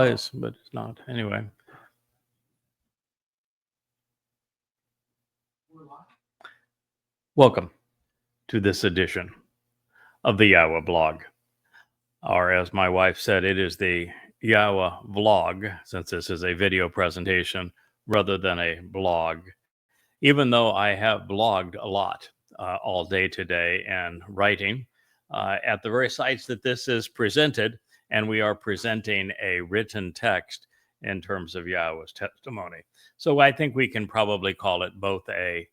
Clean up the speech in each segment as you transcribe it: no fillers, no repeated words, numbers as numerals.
was, but it's not. Anyway. Welcome to this edition of the YAHOWAH blog. Or as my wife said, it is the YAHOWAH vlog, since this is a video presentation rather than a blog. Even though I have blogged a lot all day today and writing at the very sites that this is presented, and we are presenting a written text in terms of YAHOWAH's testimony. So I think we can probably call it both a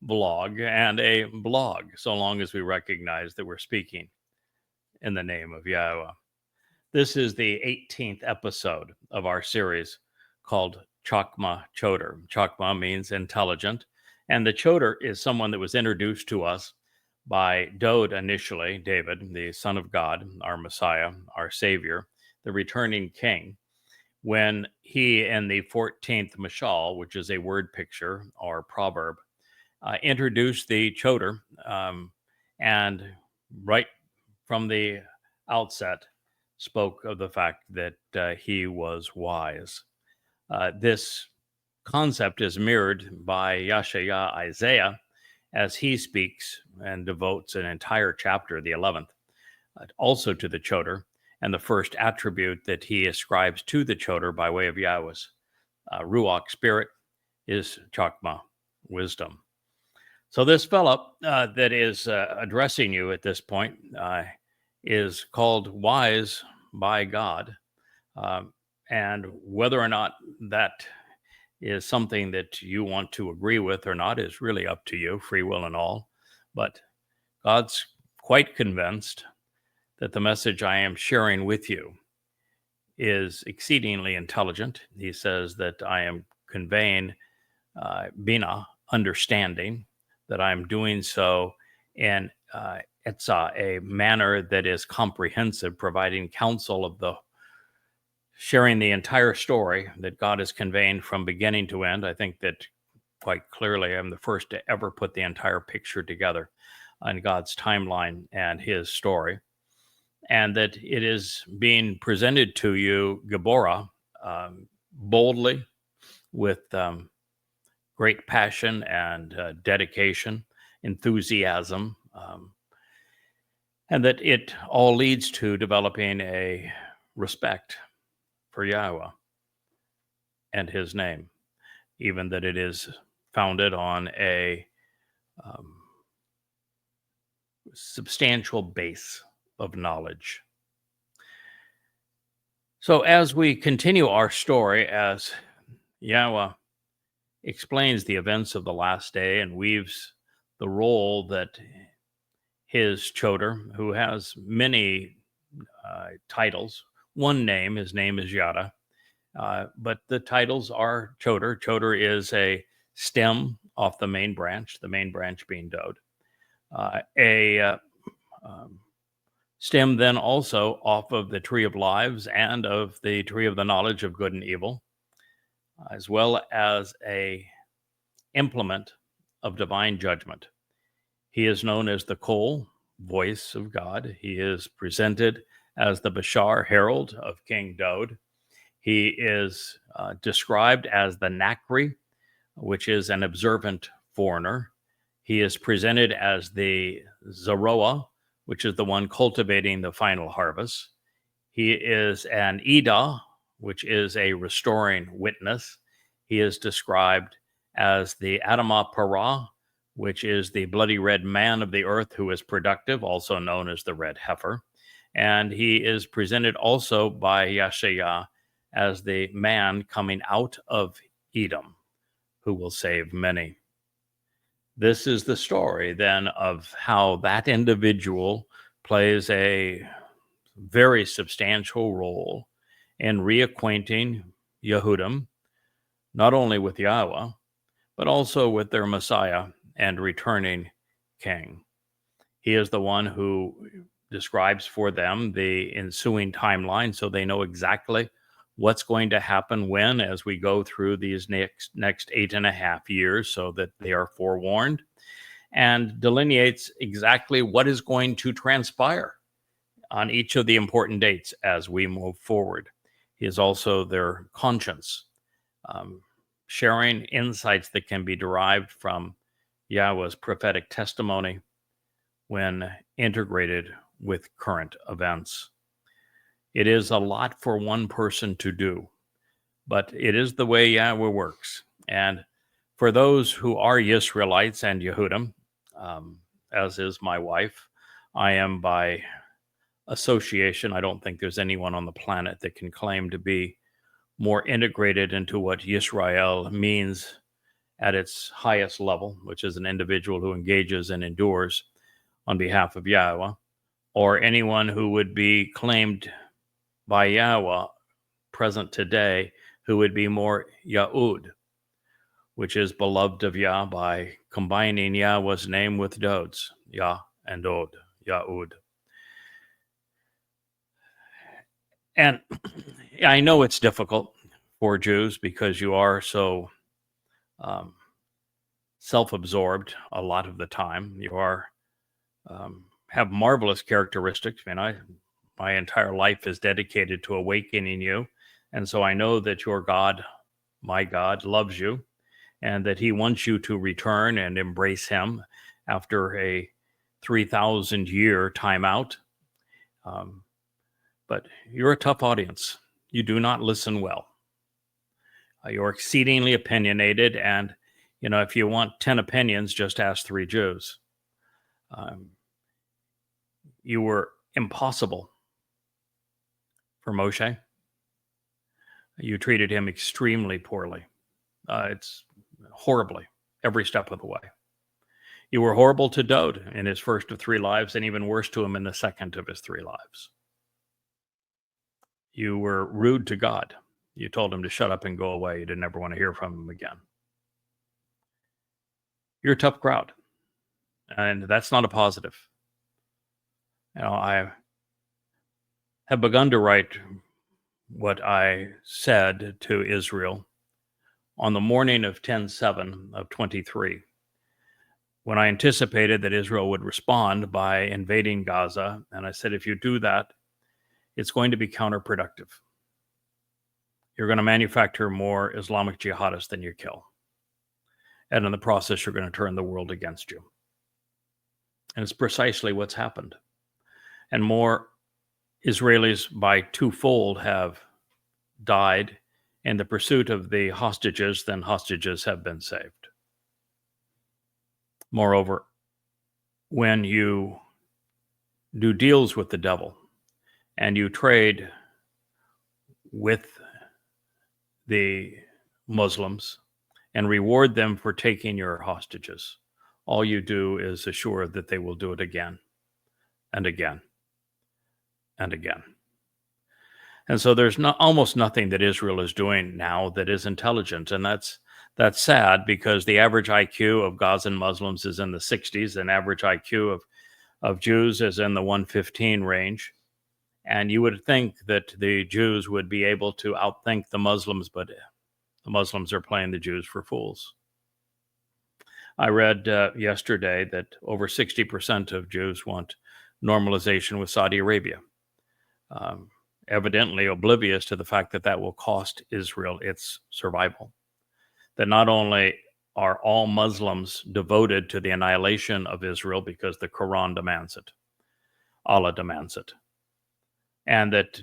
vlog and a blog, so long as we recognize that we're speaking in the name of YAHOWAH. This is the 18th episode of our series called Chakmah Choter. Chakmah means intelligent, and the Choter is someone that was introduced to us by Dode initially, David, the Son of God, our Messiah, our Savior, the returning King, when he in the 14th Mashal, which is a word picture or proverb, introduced the Choter, and right from the outset spoke of the fact that he was wise. This concept is mirrored by Yashaya Isaiah as he speaks and devotes an entire chapter, the 11th, also to the Choter, and the first attribute that he ascribes to the Choter by way of YAHOWAH's Ruach spirit is Chakmah, wisdom. So this fellow that is addressing you at this point is called wise by God. And whether or not that is something that you want to agree with or not is really up to you, free will and all. But God's quite convinced that the message I am sharing with you is exceedingly intelligent. He says that I am conveying bina, understanding, that I'm doing so in a manner that is comprehensive, providing counsel of the sharing the entire story that God is conveying from beginning to end. I think that quite clearly I'm the first to ever put the entire picture together on God's timeline and his story, and that it is being presented to you, Gabora, boldly, with great passion and dedication, enthusiasm, and that it all leads to developing a respect for YAHOWAH and his name, even that it is founded on a substantial base of knowledge. So as we continue our story, as YAHOWAH explains the events of the last day and weaves the role that his Choter, who has many titles, one name, his name is Yada, but the titles are Choter. Choter is a stem off the main branch being Dode. A stem then also off of the tree of lives and of the tree of the knowledge of good and evil, as well as a implement of divine judgment. He is known as the Kol, voice of God. He is presented as the Bashar, herald of King Dode. He is described as the Nakri, which is an observant foreigner. He is presented as the Zaroah, which is the one cultivating the final harvest. He is an Edah, which is a restoring witness. He is described as the Adamah Parah, which is the bloody red man of the earth who is productive, also known as the red heifer. And he is presented also by Yashaya as the man coming out of Edom, who will save many. This is the story then of how that individual plays a very substantial role in reacquainting Yehudim, not only with YAHOWAH, but also with their Messiah and returning King. He is the one who describes for them the ensuing timeline, so they know exactly what's going to happen when, as we go through these next 8.5 years, so that they are forewarned, and delineates exactly what is going to transpire on each of the important dates as we move forward. He is also their conscience, sharing insights that can be derived from Yahweh's prophetic testimony when integrated with current events. It is a lot for one person to do, but it is the way Yahweh works. And for those who are Israelites and Yehudim, as is my wife, I am by association. I don't think there's anyone on the planet that can claim to be more integrated into what Yisrael means at its highest level, which is an individual who engages and endures on behalf of Yahweh, or anyone who would be claimed by Yahweh present today, who would be more Yahud, which is beloved of Yah, by combining Yahweh's name with Dod's, Yah and Dod, Yahud. And I know it's difficult for Jews because you are so self-absorbed a lot of the time. You are have marvelous characteristics. I mean, my entire life is dedicated to awakening you, and so I know that your God, my God, loves you, and that He wants you to return and embrace Him after a 3,000-year timeout. But you're a tough audience. You do not listen well. You're exceedingly opinionated, and if you want 10 opinions, just ask 3 Jews. You were impossible for Moshe. You treated him extremely poorly. It's horribly, every step of the way. You were horrible to Dod in his first of 3 lives, and even worse to him in the second of his 3 lives. You were rude to God. You told him to shut up and go away. You didn't ever want to hear from him again. You're a tough crowd, and that's not a positive. I have begun to write what I said to Israel on the morning of 10/7 of 23, when I anticipated that Israel would respond by invading Gaza. And I said, if you do that, it's going to be counterproductive. You're going to manufacture more Islamic jihadists than you kill. And in the process, you're going to turn the world against you. And it's precisely what's happened. And more Israelis by 2-fold have died in the pursuit of the hostages than hostages have been saved. Moreover, when you do deals with the devil and you trade with the Muslims and reward them for taking your hostages, all you do is assure that they will do it again and again and again. And so there's almost nothing that Israel is doing now that is intelligent. And that's sad, because the average IQ of Gazan Muslims is in the 60s, and average IQ of Jews is in the 115 range. And you would think that the Jews would be able to outthink the Muslims, but the Muslims are playing the Jews for fools. I read yesterday that over 60% of Jews want normalization with Saudi Arabia, evidently oblivious to the fact that that will cost Israel its survival. That not only are all Muslims devoted to the annihilation of Israel because the Quran demands it, Allah demands it, and that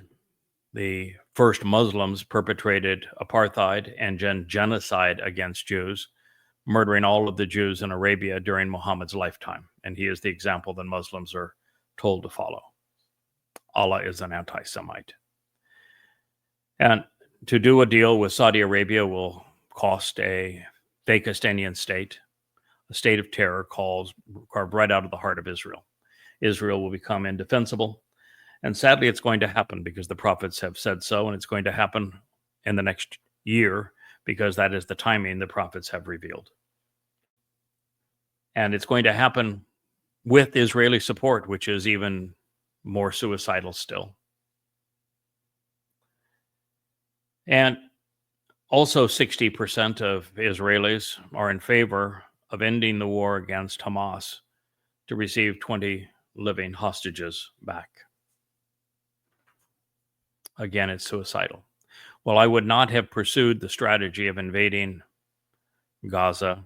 the first Muslims perpetrated apartheid and genocide against Jews, murdering all of the Jews in Arabia during Muhammad's lifetime. And he is the example that Muslims are told to follow. Allah is an anti-Semite. And to do a deal with Saudi Arabia will cost a Fakistanian state, a state of terror carved right out of the heart of Israel. Israel will become indefensible. And sadly, it's going to happen because the prophets have said so, and it's going to happen in the next year because that is the timing the prophets have revealed. And it's going to happen with Israeli support, which is even more suicidal still. And also 60% of Israelis are in favor of ending the war against Hamas to receive 20 living hostages back. Again, it's suicidal. Well, I would not have pursued the strategy of invading Gaza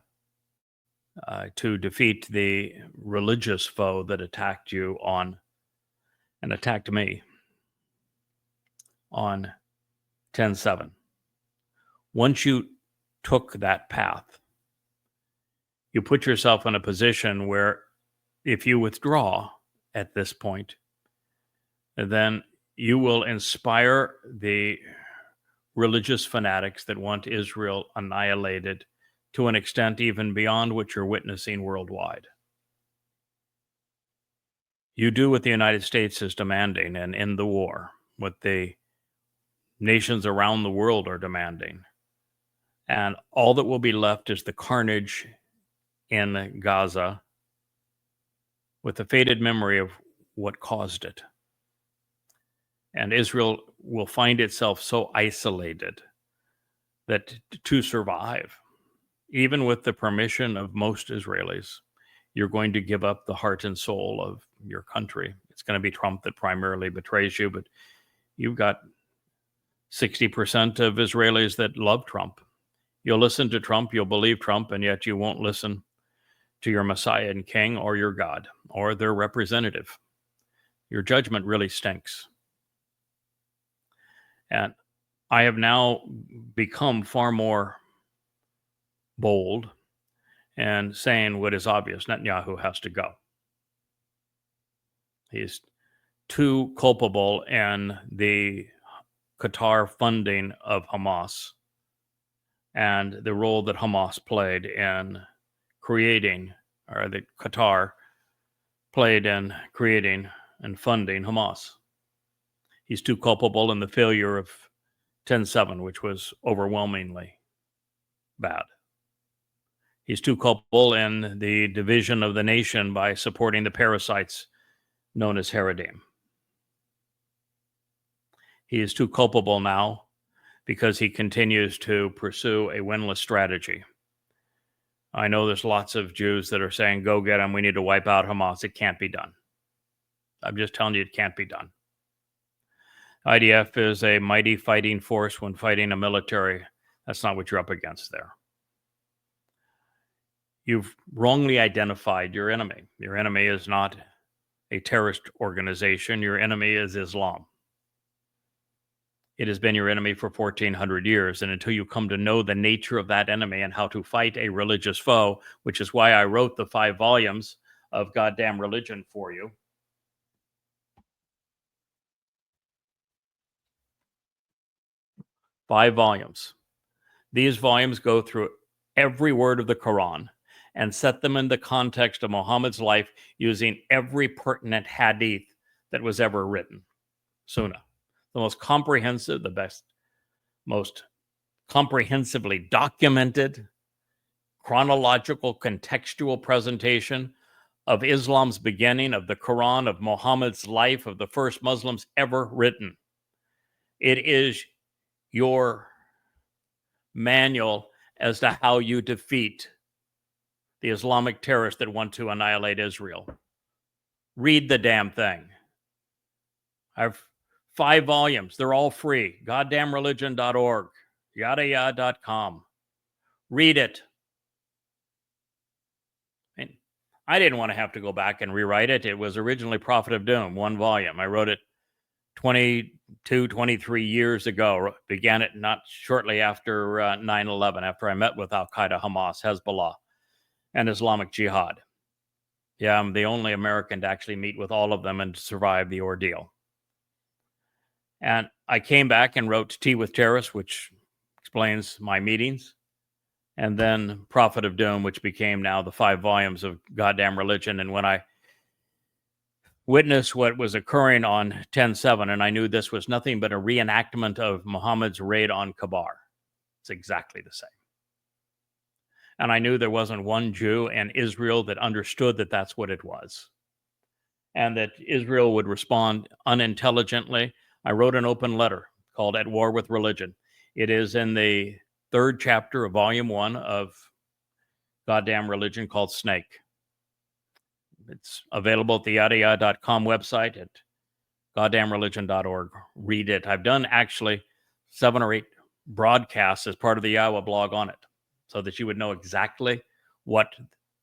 to defeat the religious foe that attacked you and attacked me on 10/7. Once you took that path, you put yourself in a position where if you withdraw at this point, then you will inspire the religious fanatics that want Israel annihilated to an extent even beyond what you're witnessing worldwide. You do what the United States is demanding and end the war, what the nations around the world are demanding. And all that will be left is the carnage in Gaza with the faded memory of what caused it. And Israel will find itself so isolated that to survive, even with the permission of most Israelis, you're going to give up the heart and soul of your country. It's going to be Trump that primarily betrays you, but you've got 60% of Israelis that love Trump. You'll listen to Trump, you'll believe Trump, and yet you won't listen to your Messiah and King or your God or their representative. Your judgment really stinks. And I have now become far more bold and saying what is obvious. Netanyahu has to go. He's too culpable in the Qatar funding of Hamas and the role that Hamas played in creating, or that Qatar played in creating and funding Hamas. He's too culpable in the failure of 10/7, which was overwhelmingly bad. He's too culpable in the division of the nation by supporting the parasites known as Haredim. He is too culpable now because he continues to pursue a winless strategy. I know there's lots of Jews that are saying, go get him, we need to wipe out Hamas. It can't be done. I'm just telling you, it can't be done. IDF is a mighty fighting force when fighting a military. That's not what you're up against there. You've wrongly identified your enemy. Your enemy is not a terrorist organization. Your enemy is Islam. It has been your enemy for 1,400 years. And until you come to know the nature of that enemy and how to fight a religious foe, which is why I wrote the 5 volumes of Goddamn Religion for you. Five volumes. These volumes go through every word of the Quran and set them in the context of Muhammad's life using every pertinent hadith that was ever written. Sunnah. The most comprehensive, the best, most comprehensively documented, chronological, contextual presentation of Islam's beginning, of the Quran, of Muhammad's life, of the first Muslims ever written. It is your manual as to how you defeat the Islamic terrorists that want to annihilate Israel. Read the damn thing. I have 5 volumes. They're all free. Goddamnreligion.org, yadayah.com. Read it. And I didn't want to have to go back and rewrite it. It was originally Prophet of Doom, 1 volume. I wrote it 22, 23 years ago. Began it not shortly after 9/11, after I met with Al-Qaeda, Hamas, Hezbollah, and Islamic Jihad. Yeah, I'm the only American to actually meet with all of them and survive the ordeal. And I came back and wrote Tea with Terrorists, which explains my meetings, and then Prophet of Doom, which became now the 5 volumes of Goddamn Religion. And when I witnessed what was occurring on 10/7, and I knew this was nothing but a reenactment of Muhammad's raid on Kabar. It's exactly the same. And I knew there wasn't one Jew in Israel that understood that that's what it was, and that Israel would respond unintelligently. I wrote an open letter called At War with Religion. It is in the 3rd chapter of volume 1 of Goddamn Religion, called Snake. It's available at the YAHOWAH.com website, at goddamnreligion.org. Read it. I've done actually 7 or 8 broadcasts as part of the YAHOWAH blog on it, so that you would know exactly what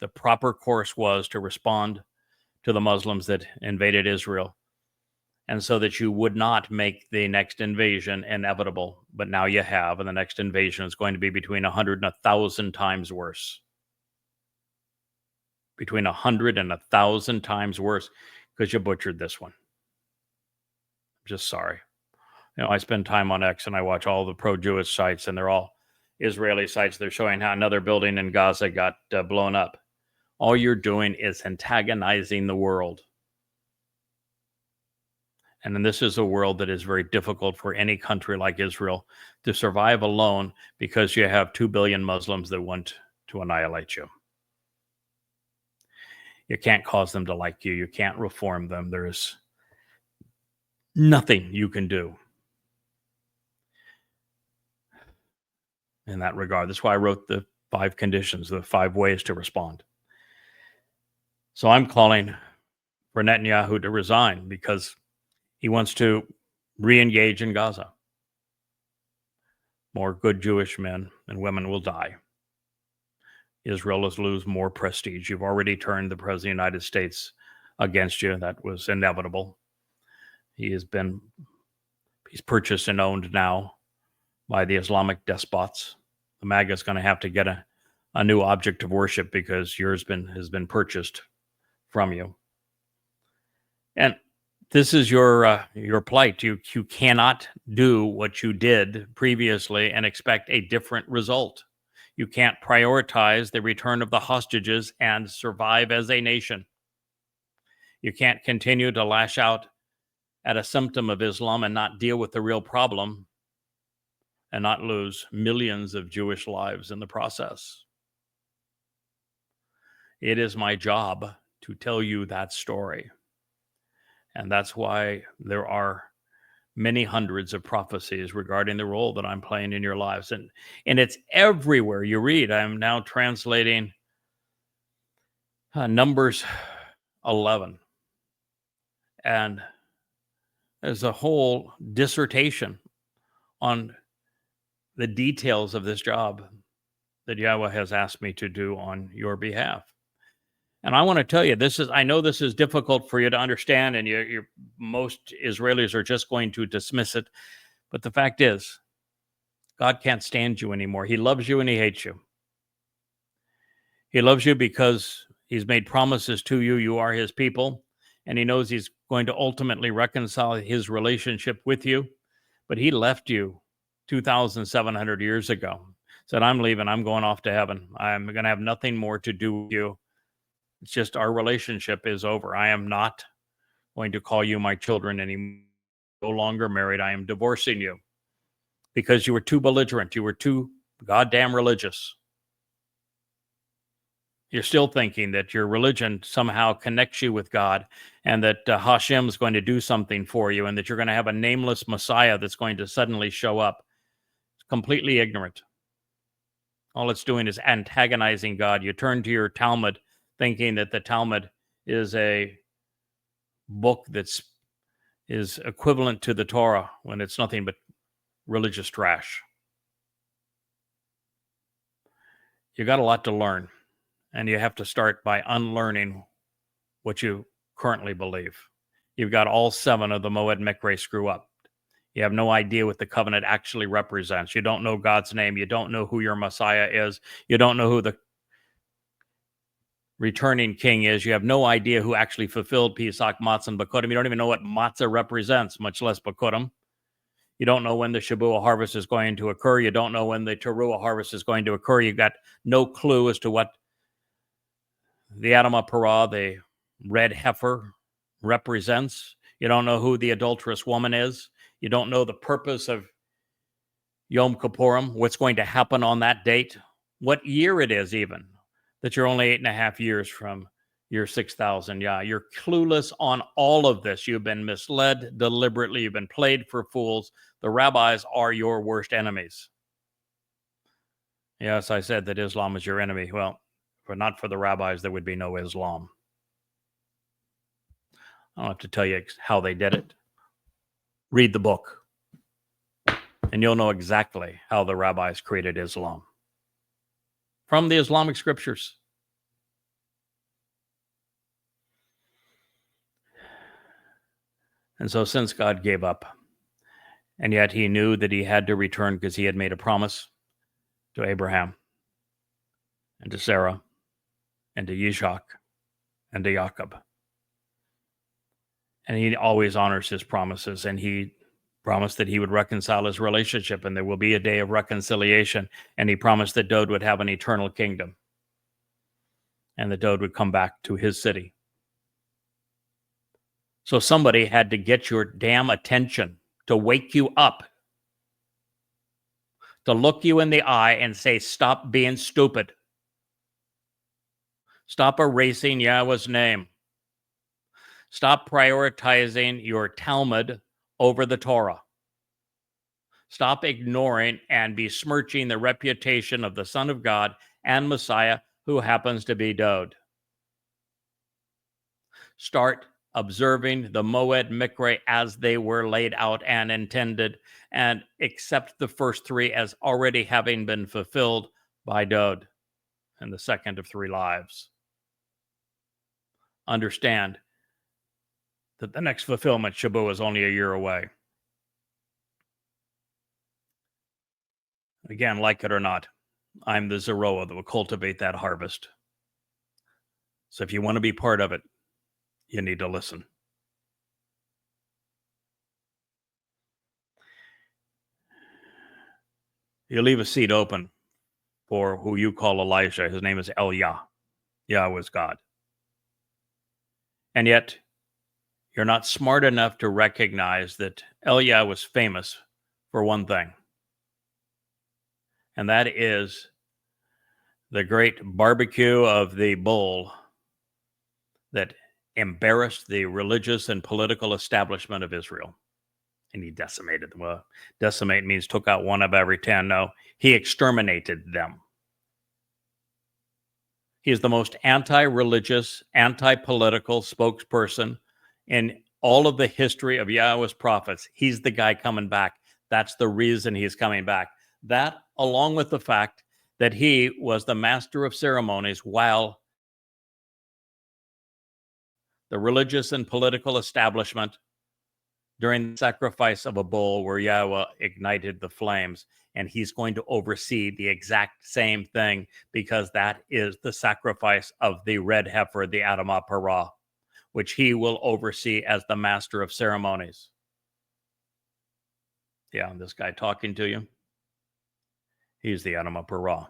the proper course was to respond to the Muslims that invaded Israel, and so that you would not make the next invasion inevitable. But now you have, and the next invasion is going to be between 100 and 1,000 times worse. Between 100 and 1,000 times worse, because you butchered this one. I'm just sorry. I spend time on X and I watch all the pro-Jewish sites, and they're all Israeli sites. They're showing how another building in Gaza got blown up. All you're doing is antagonizing the world. And then this is a world that is very difficult for any country like Israel to survive alone, because you have 2 billion Muslims that want to annihilate you. You can't cause them to like you. You can't reform them. There is nothing you can do in that regard. That's why I wrote the 5 conditions, the 5 ways to respond. So I'm calling for Netanyahu to resign, because he wants to re-engage in Gaza. More good Jewish men and women will die. Israel will lose more prestige. You've already turned the President of the United States against you. That was inevitable. He's purchased and owned now by the Islamic despots. The MAGA is going to have to get a new object of worship, because yours has been purchased from you. And this is your plight. You cannot do what you did previously and expect a different result. You can't prioritize the return of the hostages and survive as a nation. You can't continue to lash out at a symptom of Islam and not deal with the real problem, and not lose millions of Jewish lives in the process. It is my job to tell you that story. And that's why there are many hundreds of prophecies regarding the role that I'm playing in your lives. And it's everywhere you read. I'm now translating Numbers 11. And there's a whole dissertation on the details of this job that Yahweh has asked me to do on your behalf. And I want to tell you, I know this is difficult for you to understand, and most Israelis are just going to dismiss it. But the fact is, God can't stand you anymore. He loves you and he hates you. He loves you because he's made promises to you. You are his people, and he knows he's going to ultimately reconcile his relationship with you. But he left you 2,700 years ago. Said, I'm leaving. I'm going off to heaven. I'm going to have nothing more to do with you. It's just our relationship is over. I am not going to call you my children anymore. No longer married. I am divorcing you because you were too belligerent. You were too goddamn religious. You're still thinking that your religion somehow connects you with God, and that Hashem is going to do something for you, and that you're going to have a nameless Messiah that's going to suddenly show up. It's completely ignorant. All it's doing is antagonizing God. You turn to your Talmud thinking that the Talmud is a book is equivalent to the Torah, when it's nothing but religious trash. You got a lot to learn, and you have to start by unlearning what you currently believe. You've got all 7 of the Moed Mikre screw up. You have no idea what the covenant actually represents. You don't know God's name. You don't know who your Messiah is. You don't know who the returning king is. You have no idea who actually fulfilled Pesach, Matzah, and Bakurim. You don't even know what Matzah represents, much less Bakurim. You don't know when the Shabuah harvest is going to occur. You don't know when the Towrah harvest is going to occur. You've got no clue as to what the Adamah Parah, the red heifer, represents. You don't know who the adulterous woman is. You don't know the purpose of Yom Kippurim, what's going to happen on that date, what year it is even, that you're only 8.5 years from your 6,000. Yeah, you're clueless on all of this. You've been misled deliberately. You've been played for fools. The rabbis are your worst enemies. Yes, I said that Islam is your enemy. Well, if not for the rabbis, there would be no Islam. I don't have to tell you how they did it. Read the book. And you'll know exactly how the rabbis created Islam from the Islamic scriptures. And so since God gave up, and yet he knew that he had to return because he had made a promise to Abraham and to Sarah and to Yitzhak and to Jacob. And he always honors his promises, and he promised that he would reconcile his relationship, and there will be a day of reconciliation. And he promised that Dowd would have an eternal kingdom, and that Dowd would come back to his city. So somebody had to get your damn attention, to wake you up, to look you in the eye and say, stop being stupid. Stop erasing Yahweh's name. Stop prioritizing your Talmud over the Torah. Stop ignoring and besmirching the reputation of the Son of God and Messiah, who happens to be Dowd. Start observing the Moed Mikre as they were laid out and intended, and accept the first three as already having been fulfilled by Dowd in the second of three lives. Understand that the next fulfillment, Shabu, is only a year away. Again, like it or not, I'm the Zeroah that will cultivate that harvest. So if you want to be part of it, you need to listen. You leave a seat open for who you call Elijah. His name is Yah. Yahweh is God. And yet, you're not smart enough to recognize that Yah was famous for one thing. And that is the great barbecue of the bull that embarrassed the religious and political establishment of Israel. And he decimated them. Well, decimate means took out one of every 10. No, he exterminated them. He is the most anti-religious, anti-political spokesperson in all of the history of Yahweh's prophets. He's the guy coming back. That's the reason he's coming back. That, along with the fact that he was the master of ceremonies while the religious and political establishment during the sacrifice of a bull where Yahweh ignited the flames. And he's going to oversee the exact same thing, because that is the sacrifice of the red heifer, the Adamah Parah, which he will oversee as the master of ceremonies. Yeah, this guy talking to you, he's the Adamah Parah.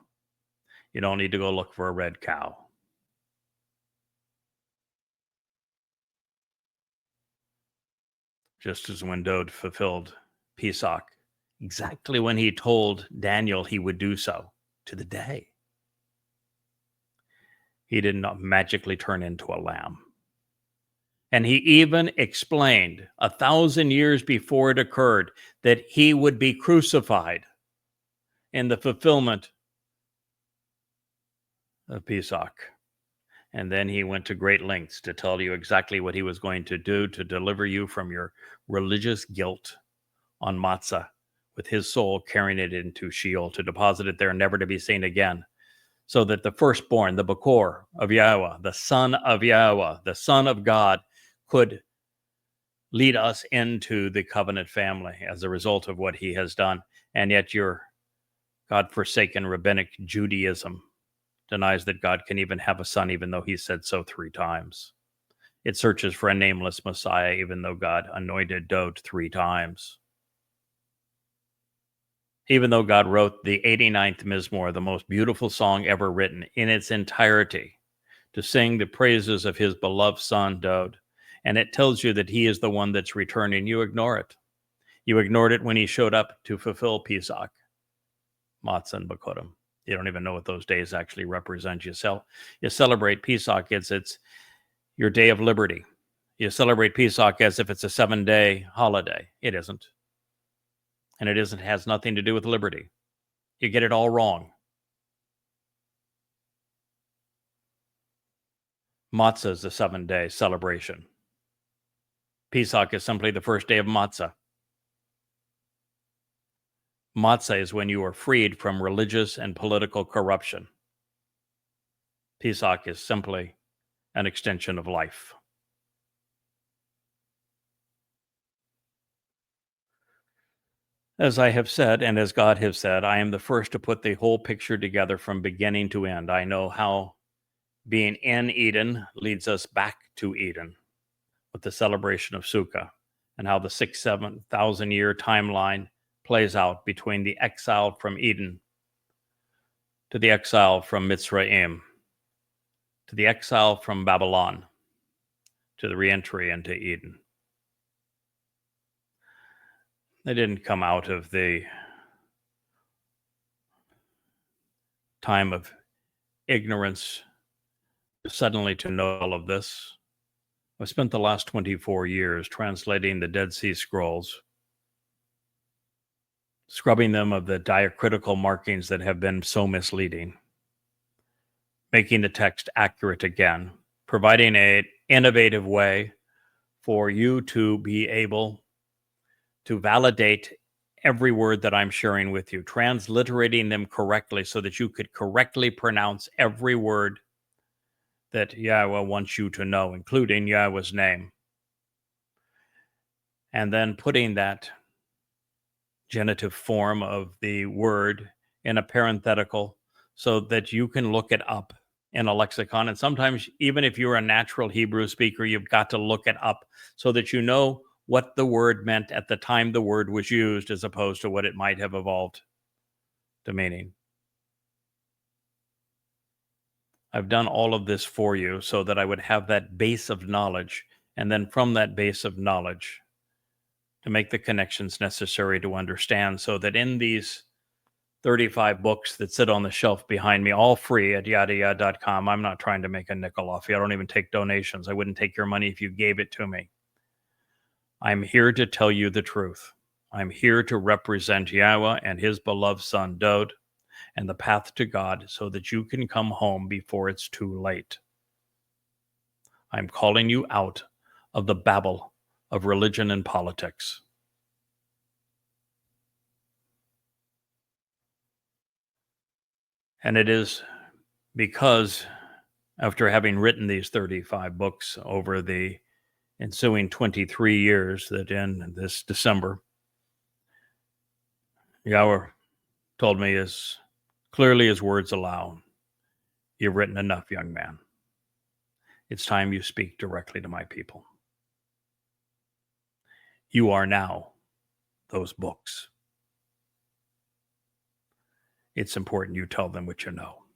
You don't need to go look for a red cow. Just as when Dowd fulfilled Pesach, exactly when he told Daniel he would do so, to the day, he did not magically turn into a lamb. And he even explained 1,000 years before it occurred that he would be crucified in the fulfillment of Pesach. And then he went to great lengths to tell you exactly what he was going to do to deliver you from your religious guilt on matzah, with his soul carrying it into Sheol to deposit it there, never to be seen again, so that the firstborn, the Bakor of Yahweh, the son of Yahweh, the son of God, could lead us into the covenant family as a result of what he has done. And yet your God-forsaken rabbinic Judaism denies that God can even have a son, even though he said so 3 times. It searches for a nameless Messiah, even though God anointed Dowd 3 times. Even though God wrote the 89th Mizmor, the most beautiful song ever written in its entirety, to sing the praises of his beloved son, Dowd. And it tells you that he is the one that's returning. You ignore it. You ignored it when he showed up to fulfill Pesach, Matzah, and Bakodim. You don't even know what those days actually represent. You celebrate Pesach as it's your day of liberty. You celebrate Pesach as if it's a 7-day holiday. It isn't. And it has nothing to do with liberty. You get it all wrong. Matzah is a 7-day celebration. Pesach is simply the first day of Matzah. Matzah is when you are freed from religious and political corruption. Pesach is simply an extension of life. As I have said, and as God has said, I am the first to put the whole picture together from beginning to end. I know how being in Eden leads us back to Eden with the celebration of Sukkah, and how the 7,000 year timeline plays out between the exile from Eden to the exile from Mitzrayim to the exile from Babylon to the reentry into Eden. They didn't come out of the time of ignorance suddenly to know all of this. I spent the last 24 years translating the Dead Sea Scrolls, scrubbing them of the diacritical markings that have been so misleading, making the text accurate again, providing an innovative way for you to be able to validate every word that I'm sharing with you, transliterating them correctly so that you could correctly pronounce every word that Yahweh wants you to know, including Yahweh's name. And then putting that genitive form of the word in a parenthetical so that you can look it up in a lexicon. And sometimes, even if you're a natural Hebrew speaker, you've got to look it up so that you know what the word meant at the time the word was used, as opposed to what it might have evolved to meaning. I've done all of this for you so that I would have that base of knowledge, and then from that base of knowledge to make the connections necessary to understand, so that in these 35 books that sit on the shelf behind me, all free at yadayah.com. I'm not trying to make a nickel off you. I don't even take donations. I wouldn't take your money if you gave it to me. I'm here to tell you the truth. I'm here to represent Yahweh and his beloved son, Dod, and the path to God so that you can come home before it's too late. I'm calling you out of the Babel of religion and politics. And it is because, after having written these 35 books over the ensuing 23 years, that in this December, Yahweh told me as clearly as words allow, "You've written enough, young man. It's time you speak directly to my people. You are now those books. It's important you tell them what you know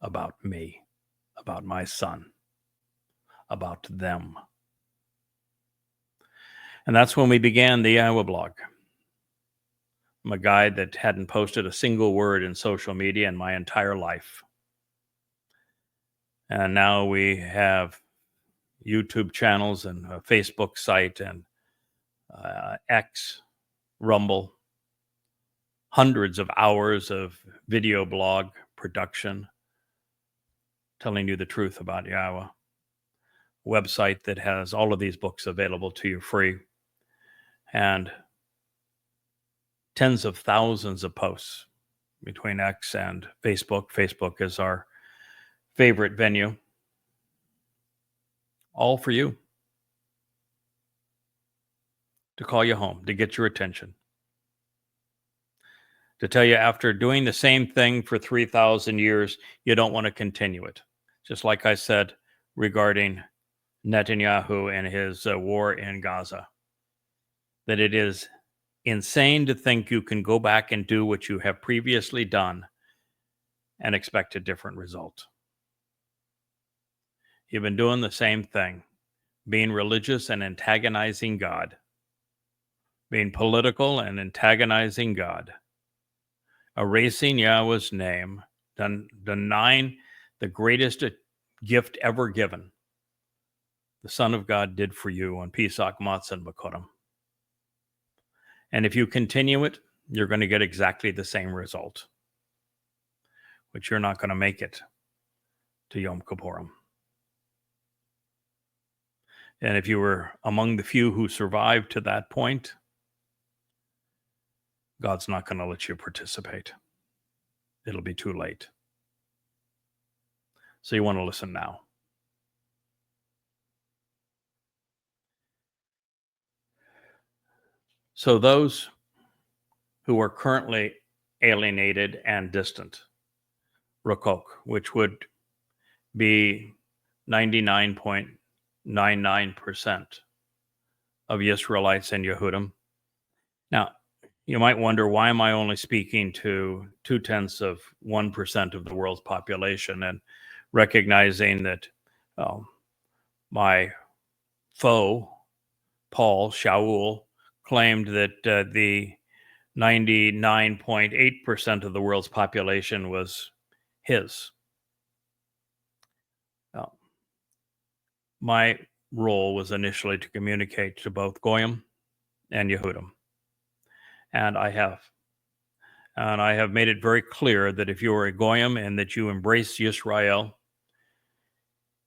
about me, about my son, about them." And that's when we began the YAHOWAH blog. I'm a guy that hadn't posted a single word in social media in my entire life. And now we have YouTube channels and a Facebook site and X, Rumble, hundreds of hours of video blog production telling you the truth about Yahweh. Website that has all of these books available to you free, and tens of thousands of posts between X and Facebook. Facebook is our favorite venue. All for you. To call you home, to get your attention. To tell you, after doing the same thing for 3,000 years, you don't want to continue it. Just like I said regarding Netanyahu and his war in Gaza, that it is insane to think you can go back and do what you have previously done and expect a different result. You've been doing the same thing, being religious and antagonizing God, being political and antagonizing God, erasing Yahweh's name, denying the greatest gift ever given, the Son of God did for you on Pesach, Matzah, and Bakorim. And if you continue it, you're going to get exactly the same result, but you're not going to make it to Yom Kippurim. And if you were among the few who survived to that point, God's not going to let you participate. It'll be too late. So you want to listen now. So those who are currently alienated and distant, Rakok, which would be 99.99% of Israelites and Yehudim. Now, you might wonder, why am I only speaking to 0.2% of the world's population, and recognizing that my foe, Paul, Shaul, claimed that the 99.8% of the world's population was his. My role was initially to communicate to both Goyim and Yehudim. And I have made it very clear that if you are a Goyim and that you embrace Yisrael,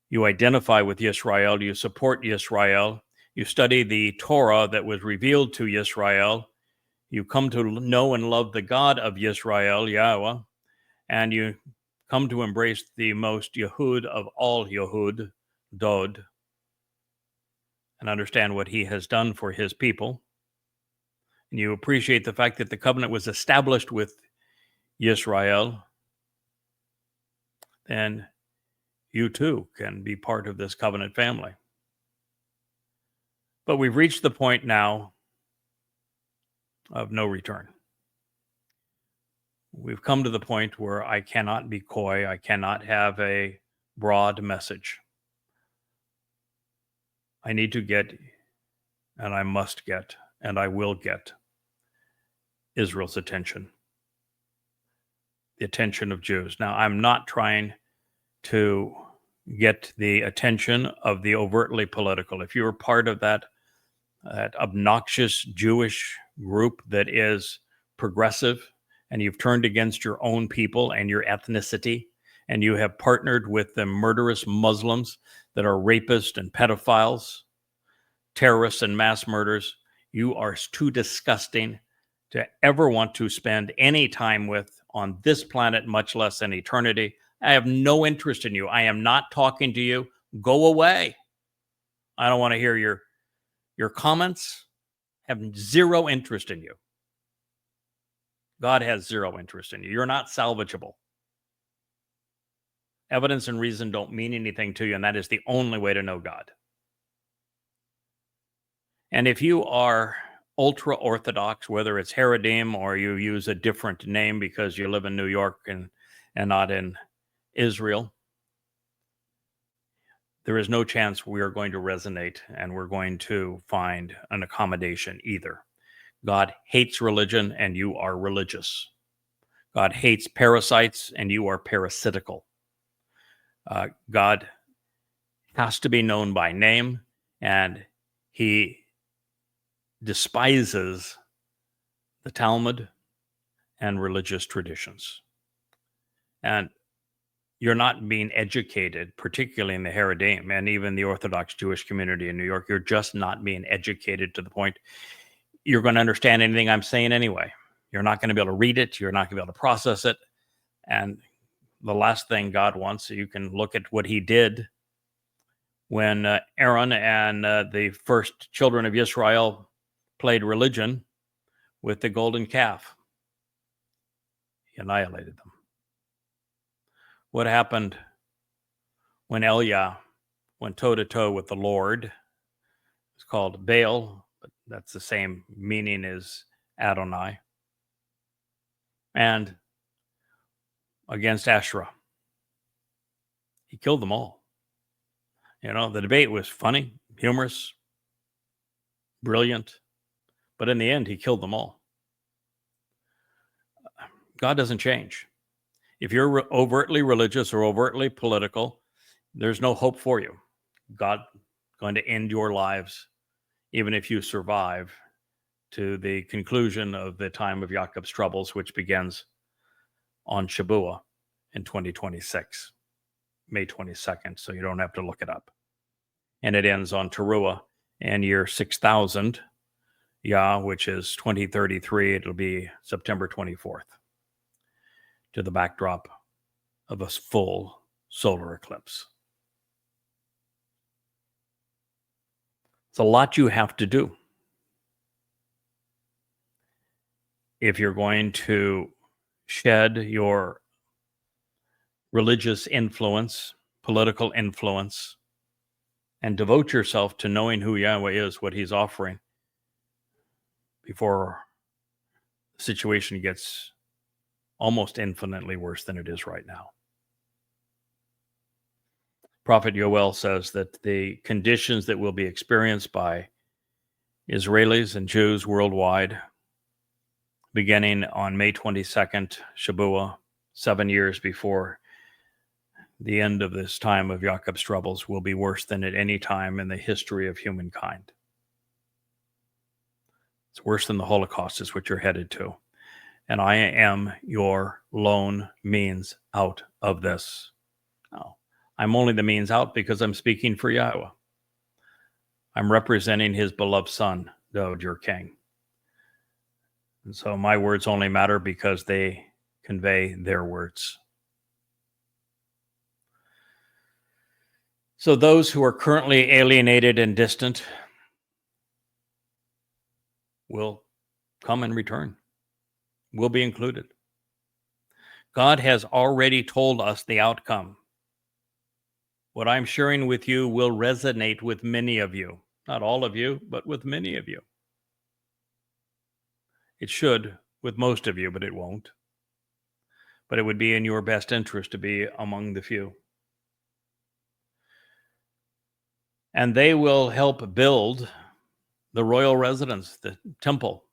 you identify with Yisrael, you support Yisrael, you study the Torah that was revealed to Yisrael, you come to know and love the God of Yisrael, Yahowah, and you come to embrace the most Yehud of all Yehud, Dod, and understand what he has done for his people. And you appreciate the fact that the covenant was established with Yisrael, then you too can be part of this covenant family. But we've reached the point now of no return. We've come to the point where I cannot be coy. I cannot have a broad message. I need to get, and I must get, and I will get Israel's attention, the attention of Jews. Now, I'm not trying to get the attention of the overtly political. If you're part of that obnoxious Jewish group that is progressive, and you've turned against your own people and your ethnicity, and you have partnered with the murderous Muslims that are rapists and pedophiles, terrorists and mass murderers, you are too disgusting to ever want to spend any time with on this planet, much less in eternity. I have no interest in you. I am not talking to you. Go away. I don't want to hear your comments. I have zero interest in you. God has zero interest in you. You're not salvageable. Evidence and reason don't mean anything to you, and that is the only way to know God. And if you are ultra-Orthodox, whether it's Haredim or you use a different name because you live in New York and not in Israel, there is no chance we are going to resonate and we're going to find an accommodation either. God hates religion and you are religious. God hates parasites and you are parasitical. God has to be known by name, and he despises the Talmud and religious traditions. And you're not being educated, particularly in the Haredim and even the Orthodox Jewish community in New York. You're just not being educated to the point you're going to understand anything I'm saying anyway. You're not going to be able to read it. You're not going to be able to process it. And the last thing God wants, you can look at what he did when Aaron and the first children of Israel played religion with the golden calf. He annihilated them. What happened when Eliah went toe-to-toe with the Lord? It's called Baal, but that's the same meaning as Adonai. And against Asherah. He killed them all. You know, the debate was funny, humorous, brilliant, but in the end, he killed them all. God doesn't change. If you're overtly religious or overtly political, there's no hope for you. God's going to end your lives, even if you survive to the conclusion of the time of Jacob's troubles, which begins on Shabuah in 2026, May 22nd, so you don't have to look it up. And it ends on Towrah in year 6000 Yah, which is 2033. It'll be September 24th, to the backdrop of a full solar eclipse. It's a lot you have to do if you're going to shed your religious influence, political influence, and devote yourself to knowing who Yahweh is, what he's offering, before the situation gets almost infinitely worse than it is right now. Prophet Yoel says that the conditions that will be experienced by Israelis and Jews worldwide, beginning on May 22nd, Shabuah, 7 years before the end of this time of Jacob's troubles, will be worse than at any time in the history of humankind. It's worse than the Holocaust is what you're headed to. And I am your lone means out of this. Now, I'm only the means out because I'm speaking for Yahowah. I'm representing his beloved son, David, your king. And so my words only matter because they convey their words. So those who are currently alienated and distant will come and return, will be included. God has already told us the outcome. What I'm sharing with you will resonate with many of you. Not all of you, but with many of you. It should with most of you, but it won't. But it would be in your best interest to be among the few. And they will help build the royal residence, the temple,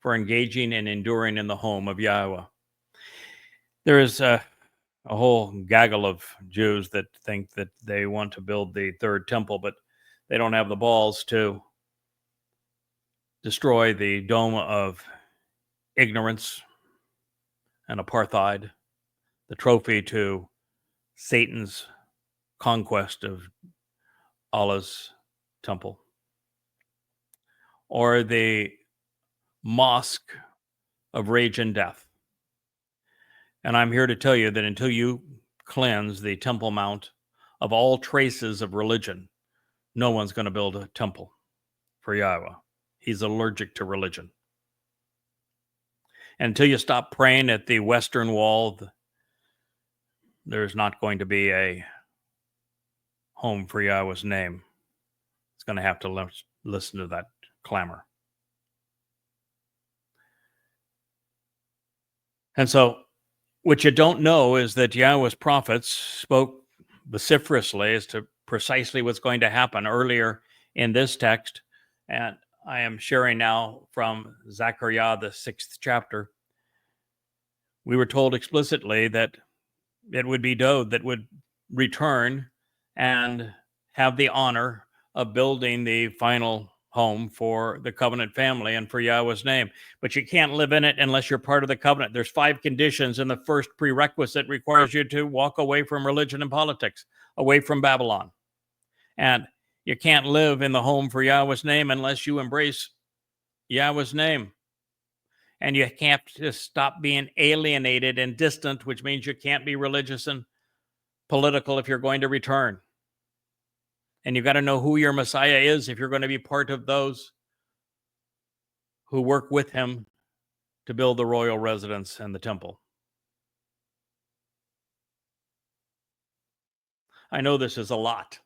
for engaging and enduring in the home of Yahowah. There is a whole gaggle of Jews that think that they want to build the third temple, but they don't have the balls to destroy the dome of ignorance and apartheid, the trophy to Satan's conquest of Allah's temple, or the mosque of rage and death. And I'm here to tell you that until you cleanse the Temple Mount of all traces of religion, no one's going to build a temple for Yahowah. He's allergic to religion. And until you stop praying at the Western Wall, there's not going to be a home for Yahowah's name. It's going to have to listen to that clamor. And so, what you don't know is that Yahowah's prophets spoke vociferously as to precisely what's going to happen earlier in this text. And I am sharing now from Zechariah, the 6th chapter. We were told explicitly that it would be Dod that would return and have the honor of building the final home for the covenant family and for Yahowah's name. But you can't live in it unless you're part of the covenant. There's 5 conditions, and the first prerequisite requires you to walk away from religion and politics, away from Babylon. And you can't live in the home for Yahowah's name unless you embrace Yahowah's name. And you can't just stop being alienated and distant, which means you can't be religious and political if you're going to return. And you've got to know who your Messiah is if you're going to be part of those who work with him to build the royal residence and the temple. I know this is a lot.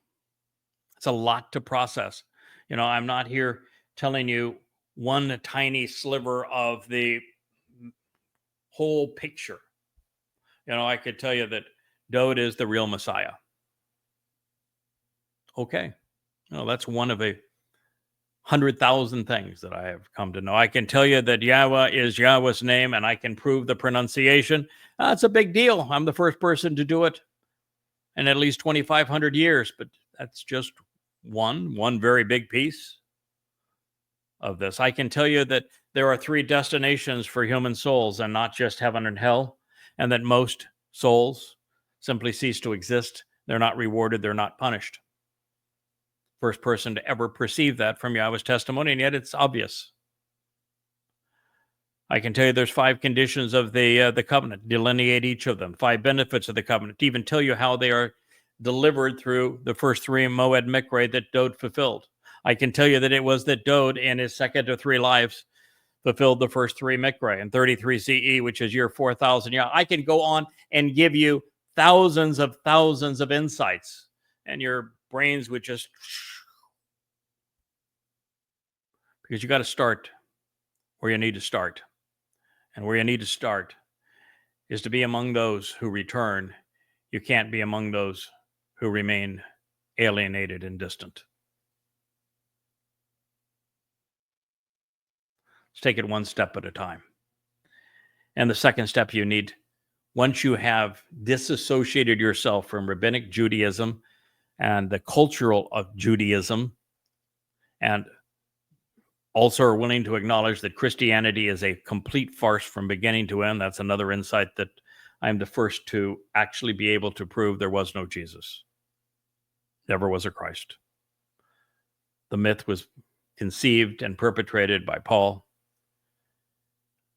It's a lot to process. You know, I'm not here telling you one tiny sliver of the whole picture. You know, I could tell you that Dod is the real Messiah. Okay. No, that's one of a 100,000 things that I have come to know. I can tell you that Yahowah is Yahowah's name, and I can prove the pronunciation. That's a big deal. I'm the first person to do it in at least 2,500 years, but that's just one very big piece of this. I can tell you that there are 3 destinations for human souls, and not just heaven and hell, and that most souls simply cease to exist. They're not rewarded. They're not punished. First person to ever perceive that from Yahowah's testimony, and yet it's obvious. I can tell you there's 5 conditions of the covenant, delineate each of them, 5 benefits of the covenant, even tell you how they are delivered through the first 3 Moed Mikre that Dode fulfilled. I can tell you that it was that Dode in his second of 3 lives fulfilled the first 3 Mikre in 33 CE, which is year 4000. Yeah, I can go on and give you thousands of insights, and your brains would just, because you got to start where you need to start. And where you need to start is to be among those who return. You can't be among those who remain alienated and distant. Let's take it one step at a time. And the second step you need, once you have disassociated yourself from rabbinic Judaism and the cultural of Judaism, and also are willing to acknowledge that Christianity is a complete farce from beginning to end. That's another insight that I'm the first to actually be able to prove there was no Jesus. Never was a Christ. The myth was conceived and perpetrated by Paul,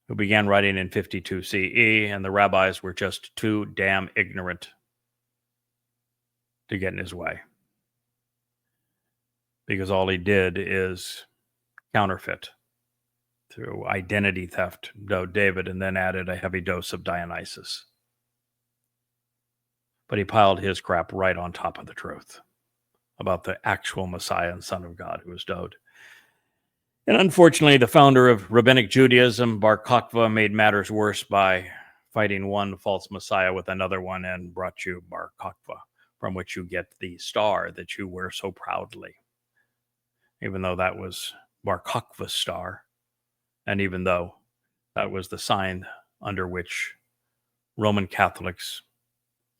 who began writing in 52 CE, and the rabbis were just too damn ignorant to get in his way. Because all he did is counterfeit through identity theft, David, and then added a heavy dose of Dionysus. But he piled his crap right on top of the truth about the actual Messiah and Son of God, who was Dode. And unfortunately, the founder of Rabbinic Judaism, Bar Kokhba, made matters worse by fighting one false Messiah with another one and brought you Bar Kokhba, from which you get the star that you wear so proudly. Even though that was Bar Kokhba's star, and even though that was the sign under which Roman Catholics,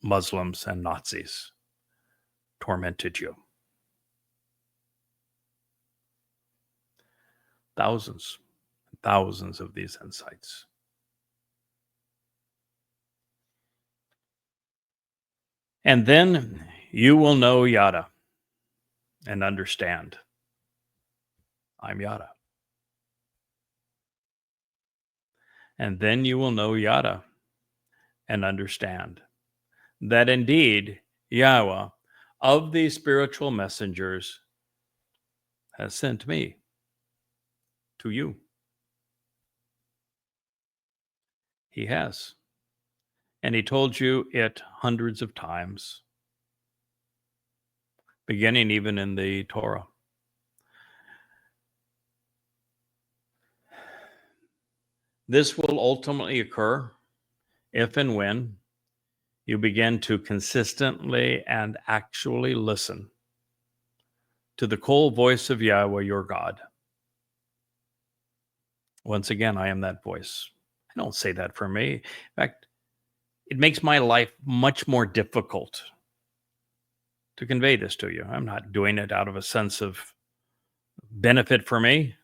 Muslims, and Nazis tormented you. Thousands and thousands of these insights. And then you will know Yada and understand. I'm Yada. And then you will know Yada and understand that indeed Yahweh of these spiritual messengers has sent me to you. He has. And he told you it hundreds of times, beginning even in the Torah. This will ultimately occur if and when you begin to consistently and actually listen to the cold voice of Yahweh, your God. Once again, I am that voice. I don't say that for me. In fact, it makes my life much more difficult to convey this to you. I'm not doing it out of a sense of benefit for me.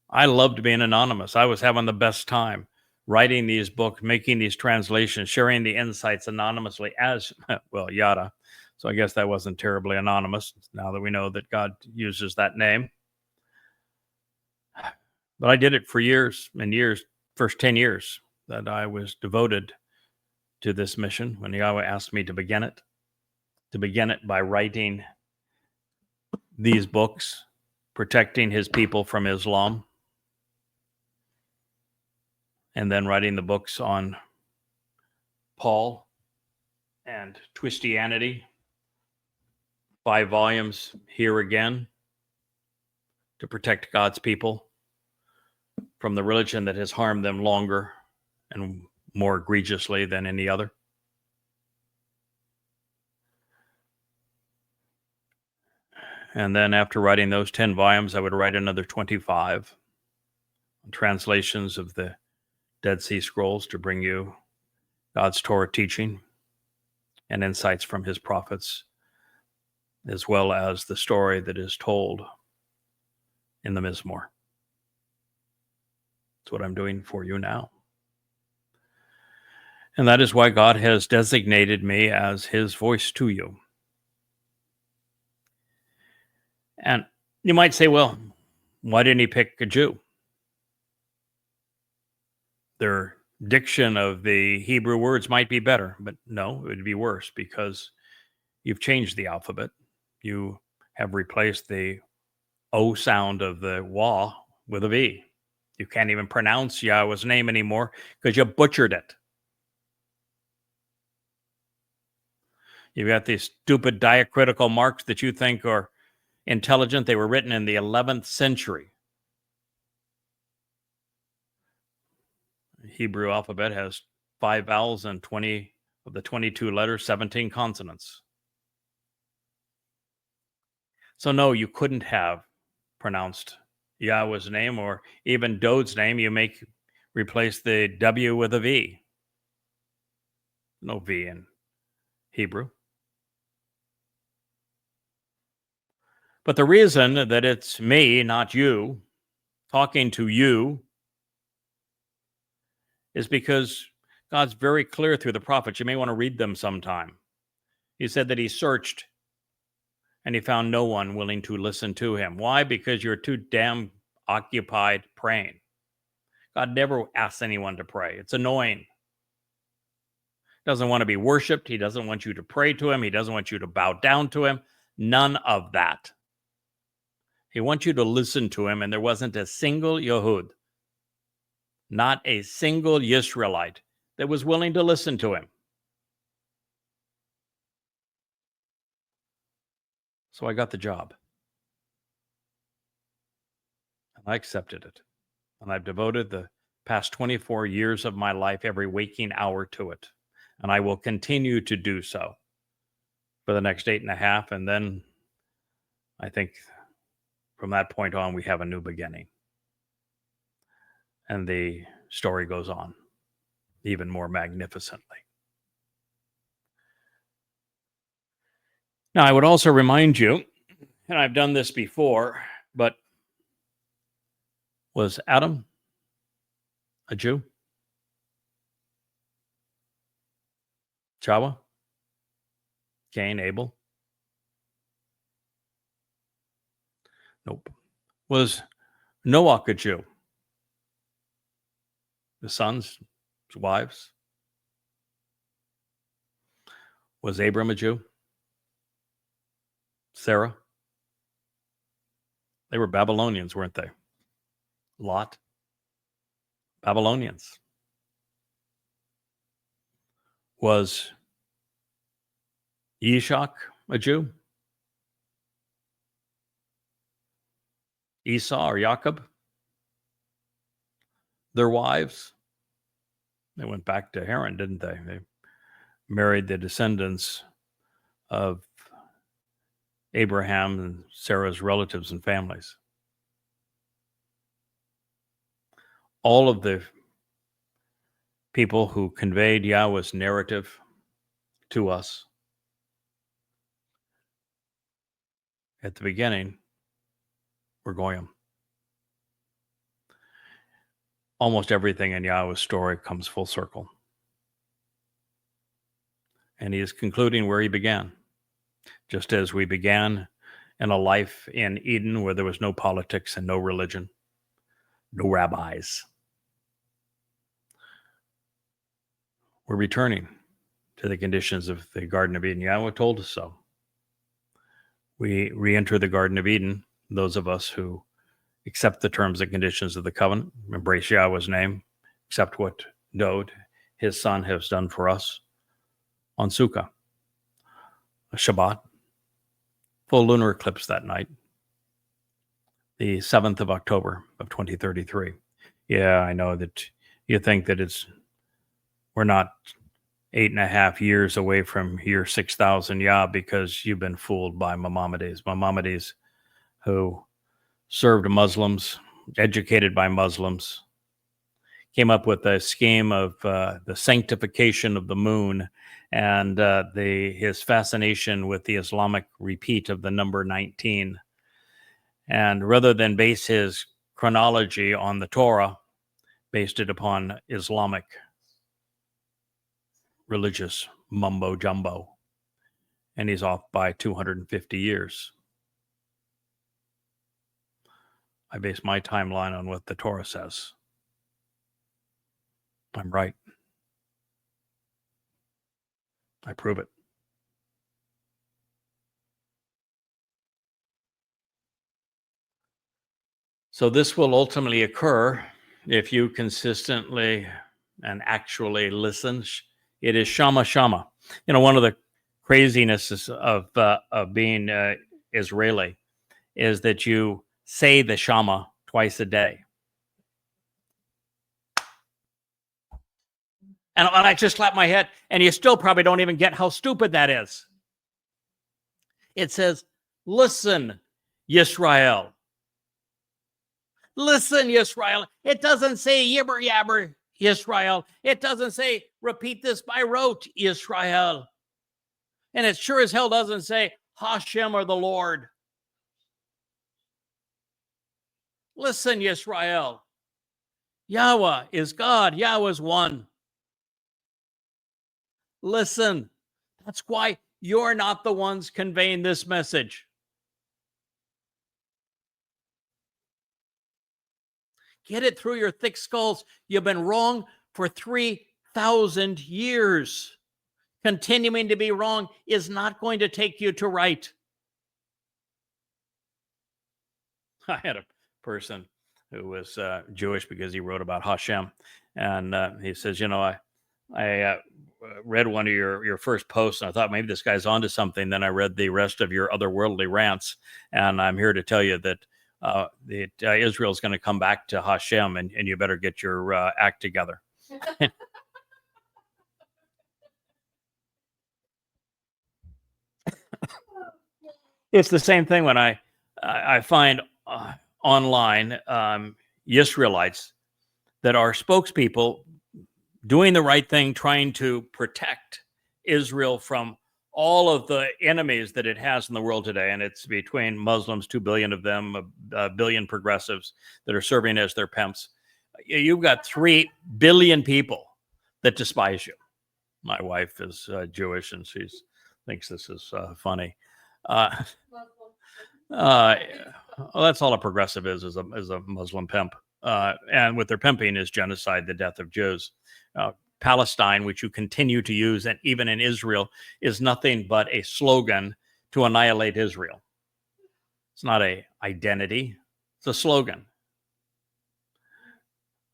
I loved being anonymous. I was having the best time writing these books, making these translations, sharing the insights anonymously as, well, Yada. So I guess that wasn't terribly anonymous now that we know that God uses that name. But I did it for years and years, first 10 years that I was devoted to this mission when Yahweh asked me to begin it by writing these books, protecting his people from Islam, and then writing the books on Paul and Twistianity, 5 volumes here again to protect God's people from the religion that has harmed them longer and more egregiously than any other. And then after writing those 10 volumes, I would write another 25 translations of the Dead Sea Scrolls to bring you God's Torah teaching and insights from his prophets, as well as the story that is told in the Mizmor. That's what I'm doing for you now. And that is why God has designated me as his voice to you. And you might say, well, why didn't he pick a Jew? their diction of the Hebrew words might be better, but no, it would be worse because you've changed the alphabet. You have replaced the O sound of the Wah with a V. You can't even pronounce Yahweh's name anymore because you butchered it. You've got these stupid diacritical marks that you think are intelligent. They were written in the 11th century. The Hebrew alphabet has 5 vowels and 20 of the 22 letters, 17 consonants. So no, you couldn't have pronounced Yahweh's name or even Dod's name. You replace the W with a V. No V in Hebrew. But the reason that it's me, not you, talking to you is because God's very clear through the prophets. You may want to read them sometime. He said that he searched and he found no one willing to listen to him. Why? Because you're too damn occupied praying. God never asks anyone to pray. It's annoying. He doesn't want to be worshiped. He doesn't want you to pray to him. He doesn't want you to bow down to him. None of that. He wants you to listen to him, and there wasn't a single Yehud, not a single Yisraelite that was willing to listen to him. So I got the job. And I accepted it. And I've devoted the past 24 years of my life, every waking hour, to it. And I will continue to do so for the next 8.5. And then I think from that point on, we have a new beginning. And the story goes on even more magnificently. Now, I would also remind you, and I've done this before, but was Adam a Jew? Chakmah? Cain, Abel? Nope. Was Noah a Jew? The sons, his wives? Was Abram a Jew? Sarah? They were Babylonians, weren't they? Lot? Babylonians. Was Ishak a Jew? Esau or Jacob? Their wives? They went back to Haran, didn't they? They married the descendants of Abraham and Sarah's relatives and families. All of the people who conveyed Yahweh's narrative to us at the beginning were Goyim. Almost everything in Yahweh's story comes full circle. And he is concluding where he began. Just as we began in a life in Eden where there was no politics and no religion, no rabbis. We're returning to the conditions of the Garden of Eden. Yahweh told us so. We re-enter the Garden of Eden, those of us who accept the terms and conditions of the covenant, embrace Yahweh's name, accept what Dod, his son, has done for us on Sukkah, a Shabat, full lunar eclipse that night, the 7th of October of 2033. Yeah, I know that you think that we're not 8.5 years away from year 6,000 Yah because you've been fooled by Maimonides who served Muslims, educated by Muslims, came up with a scheme of the sanctification of the moon and his fascination with the Islamic repeat of the number 19. And rather than base his chronology on the Torah, based it upon Islamic religious mumbo jumbo. And he's off by 250 years. I base my timeline on what the Torah says. I'm right. I prove it. So this will ultimately occur if you consistently and actually listen. It is shama shama. One of the crazinesses of being Israeli is that you say the shama twice a day. And I just slap my head, and you still probably don't even get how stupid that is. It says, listen, Yisrael. Listen, Yisrael. It doesn't say yibber yabber, Yisrael. It doesn't say repeat this by rote, Yisrael. And it sure as hell doesn't say Hashem or the Lord. Listen, Yisrael. Yahweh is God. Yahweh is one. Listen. That's why you're not the ones conveying this message. Get it through your thick skulls. You've been wrong for 3,000 years. Continuing to be wrong is not going to take you to right. I had a person who was Jewish because he wrote about Hashem. And he says, I read one of your first posts, and I thought maybe this guy's onto something. Then I read the rest of your otherworldly rants. And I'm here to tell you that Israel's going to come back to Hashem, and you better get your act together. It's the same thing when I find online Israelites that are spokespeople doing the right thing, trying to protect Israel from all of the enemies that it has in the world today. And it's between Muslims, 2 billion of them, a billion progressives that are serving as their pimps. You've got 3 billion people that despise you. My wife is Jewish, and she thinks this is funny. Well, that's all a progressive is a Muslim pimp. And what they're pimping is genocide, the death of Jews. Palestine, which you continue to use, and even in Israel, is nothing but a slogan to annihilate Israel. It's not an identity. It's a slogan.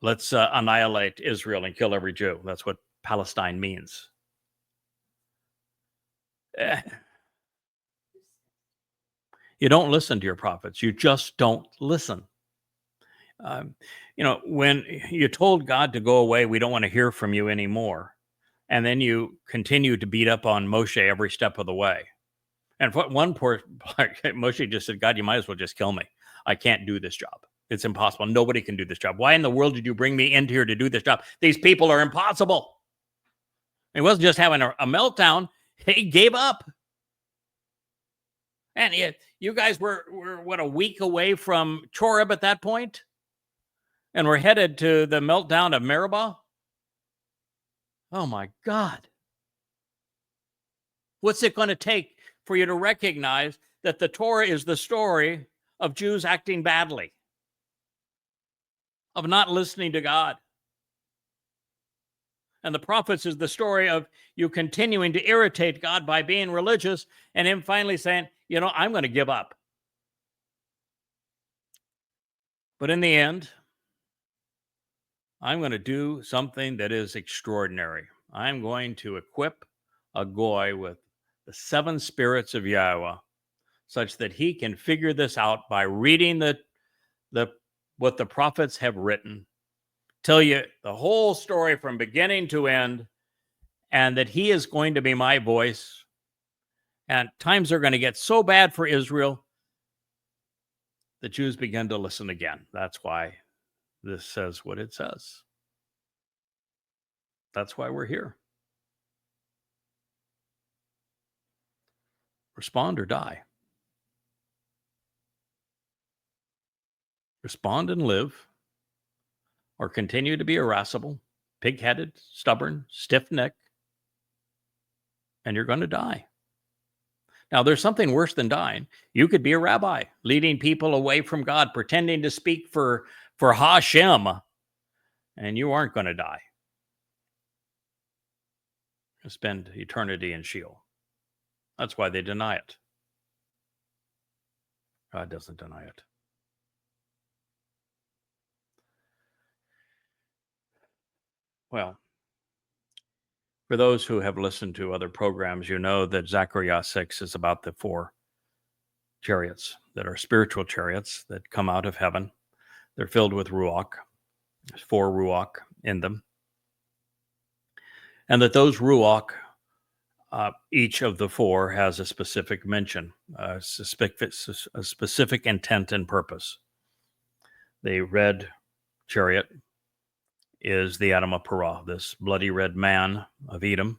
Let's annihilate Israel and kill every Jew. That's what Palestine means. You don't listen to your prophets. You just don't listen. When you told God to go away, we don't want to hear from you anymore. And then you continue to beat up on Moshe every step of the way. And one poor Moshe just said, God, you might as well just kill me. I can't do this job. It's impossible. Nobody can do this job. Why in the world did you bring me into here to do this job? These people are impossible. He wasn't just having a meltdown. He gave up. And you guys were what, a week away from Torah at that point? And we're headed to the meltdown of Meribah? Oh my God. What's it going to take for you to recognize that the Torah is the story of Jews acting badly, of not listening to God? And the prophets is the story of you continuing to irritate God by being religious, and him finally saying, I'm going to give up. But in the end, I'm going to do something that is extraordinary. I'm going to equip a goy with the 7 spirits of Yahweh, such that he can figure this out by reading what the prophets have written, tell you the whole story from beginning to end, and that he is going to be my voice. And times are going to get so bad for Israel, the Jews begin to listen again. That's why this says what it says. That's why we're here. Respond or die. Respond and live, or continue to be irascible, pig-headed, stubborn, stiff-necked, and you're going to die. Now, there's something worse than dying. You could be a rabbi, leading people away from God, pretending to speak for Hashem, and you aren't going to die. spend eternity in Sheol. That's why they deny it. God doesn't deny it. Well, for those who have listened to other programs, you know that Zechariah 6 is about the 4 chariots that are spiritual chariots that come out of heaven. They're filled with Ruach. There's 4 Ruach in them. And that those Ruach, each of the 4 has a specific mention, a specific intent and purpose. The red chariot is the Adam of Parah, this bloody red man of Edom,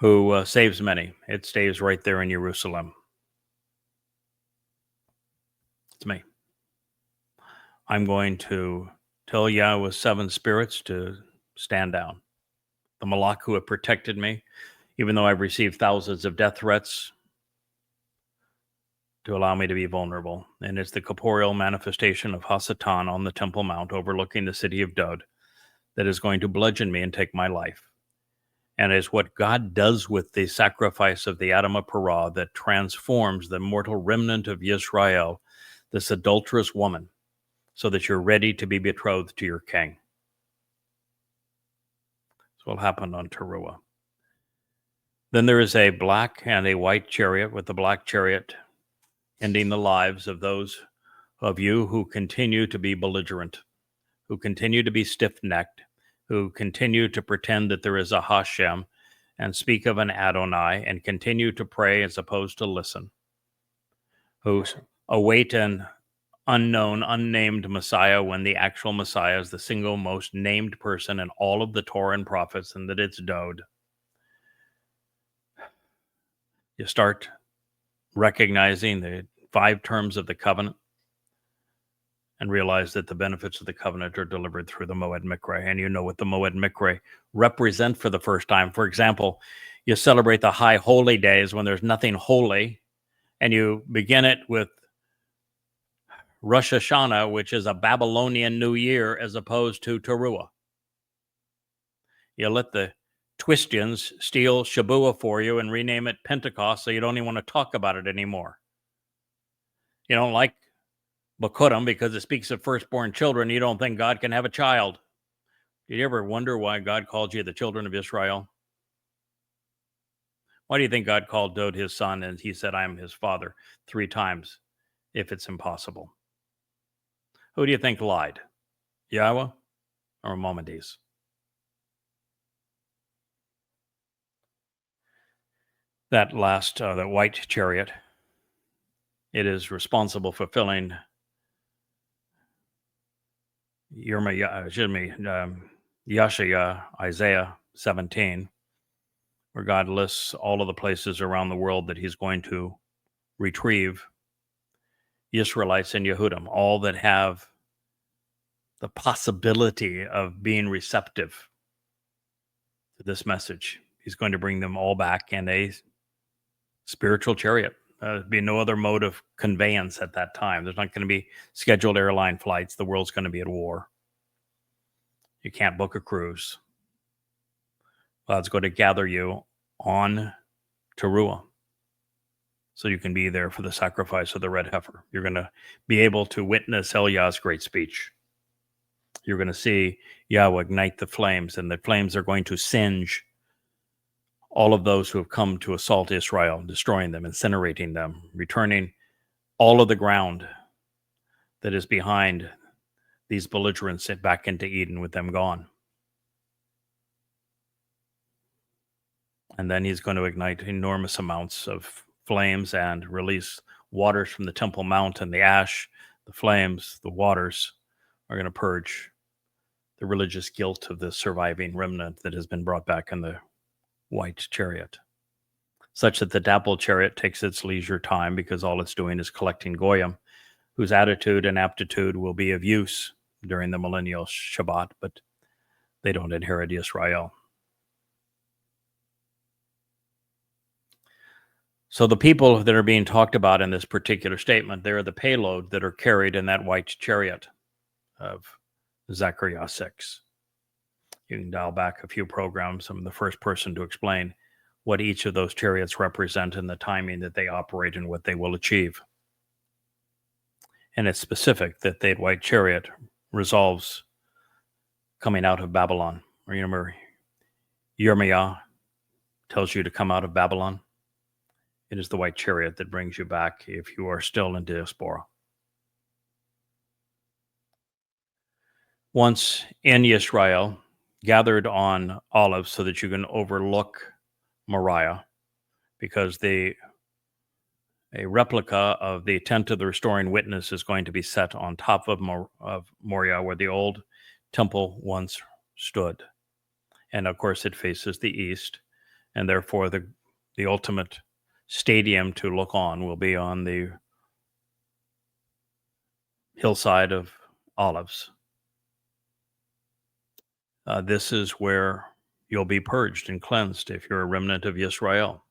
who saves many. It stays right there in Jerusalem. It's me. I'm going to tell Yahweh's 7 spirits to stand down. The Malach who have protected me, even though I've received thousands of death threats, to allow me to be vulnerable. And it's the corporeal manifestation of Hasatan on the Temple Mount overlooking the city of Dod that is going to bludgeon me and take my life. And it's what God does with the sacrifice of the Adam of Parah that transforms the mortal remnant of Yisrael, this adulterous woman, so that you're ready to be betrothed to your king. This will happen on Towrah. Then there is a black and a white chariot, with the black chariot ending the lives of those of you who continue to be belligerent, who continue to be stiff-necked, who continue to pretend that there is a Hashem and speak of an Adonai and continue to pray as opposed to listen, who await an unknown, unnamed Messiah when the actual Messiah is the single most named person in all of the Torah and prophets, and that it's Dod. You start recognizing the 5 terms of the covenant and realize that the benefits of the covenant are delivered through the Moed Mikra. And you know what the Moed Mikra represent for the first time. For example, you celebrate the high holy days when there's nothing holy, and you begin it with Rosh Hashanah, which is a Babylonian New Year, as opposed to Towrah. You let the Twistians steal Shabuah for you and rename it Pentecost, so you don't even want to talk about it anymore. You don't like Bakurim because it speaks of firstborn children. You don't think God can have a child. Did you ever wonder why God called you the children of Israel? Why do you think God called Dod his son and he said, I am his father 3 times if it's impossible? Who do you think lied? Yahweh or Maimonides? That last, that white chariot, it is responsible for fulfilling Yashaya, Isaiah 17, where God lists all of the places around the world that he's going to retrieve Israelites and Yehudim, all that have the possibility of being receptive to this message. He's going to bring them all back in a spiritual chariot. There'd be no other mode of conveyance at that time. There's not going to be scheduled airline flights. The world's going to be at war. You can't book a cruise. God's going to gather you on Towrah so you can be there for the sacrifice of the red heifer. You're going to be able to witness Eliah's great speech. You're going to see Yahweh ignite the flames, and the flames are going to singe all of those who have come to assault Israel, destroying them, incinerating them, returning all of the ground that is behind these belligerents back into Eden with them gone. And then he's going to ignite enormous amounts of flames and release waters from the Temple Mount, and the ash, the flames, the waters are going to purge the religious guilt of the surviving remnant that has been brought back in the white chariot, such that the dapple chariot takes its leisure time because all it's doing is collecting Goyim, whose attitude and aptitude will be of use during the millennial Shabat, but they don't inherit Israel. So the people that are being talked about in this particular statement, they're the payload that are carried in that white chariot of Zechariah 6. You can dial back a few programs. I'm the first person to explain what each of those chariots represent and the timing that they operate and what they will achieve. And it's specific that the white chariot resolves coming out of Babylon. Remember, Yirmiah tells you to come out of Babylon. It is the white chariot that brings you back if you are still in diaspora. Once in Israel, gathered on olives so that you can overlook Moriah, because a replica of the tent of the restoring witness is going to be set on top of Moriah, where the old temple once stood. And of course, it faces the east, and therefore the ultimate stadium to look on will be on the hillside of olives. This is where you'll be purged and cleansed if you're a remnant of Israel.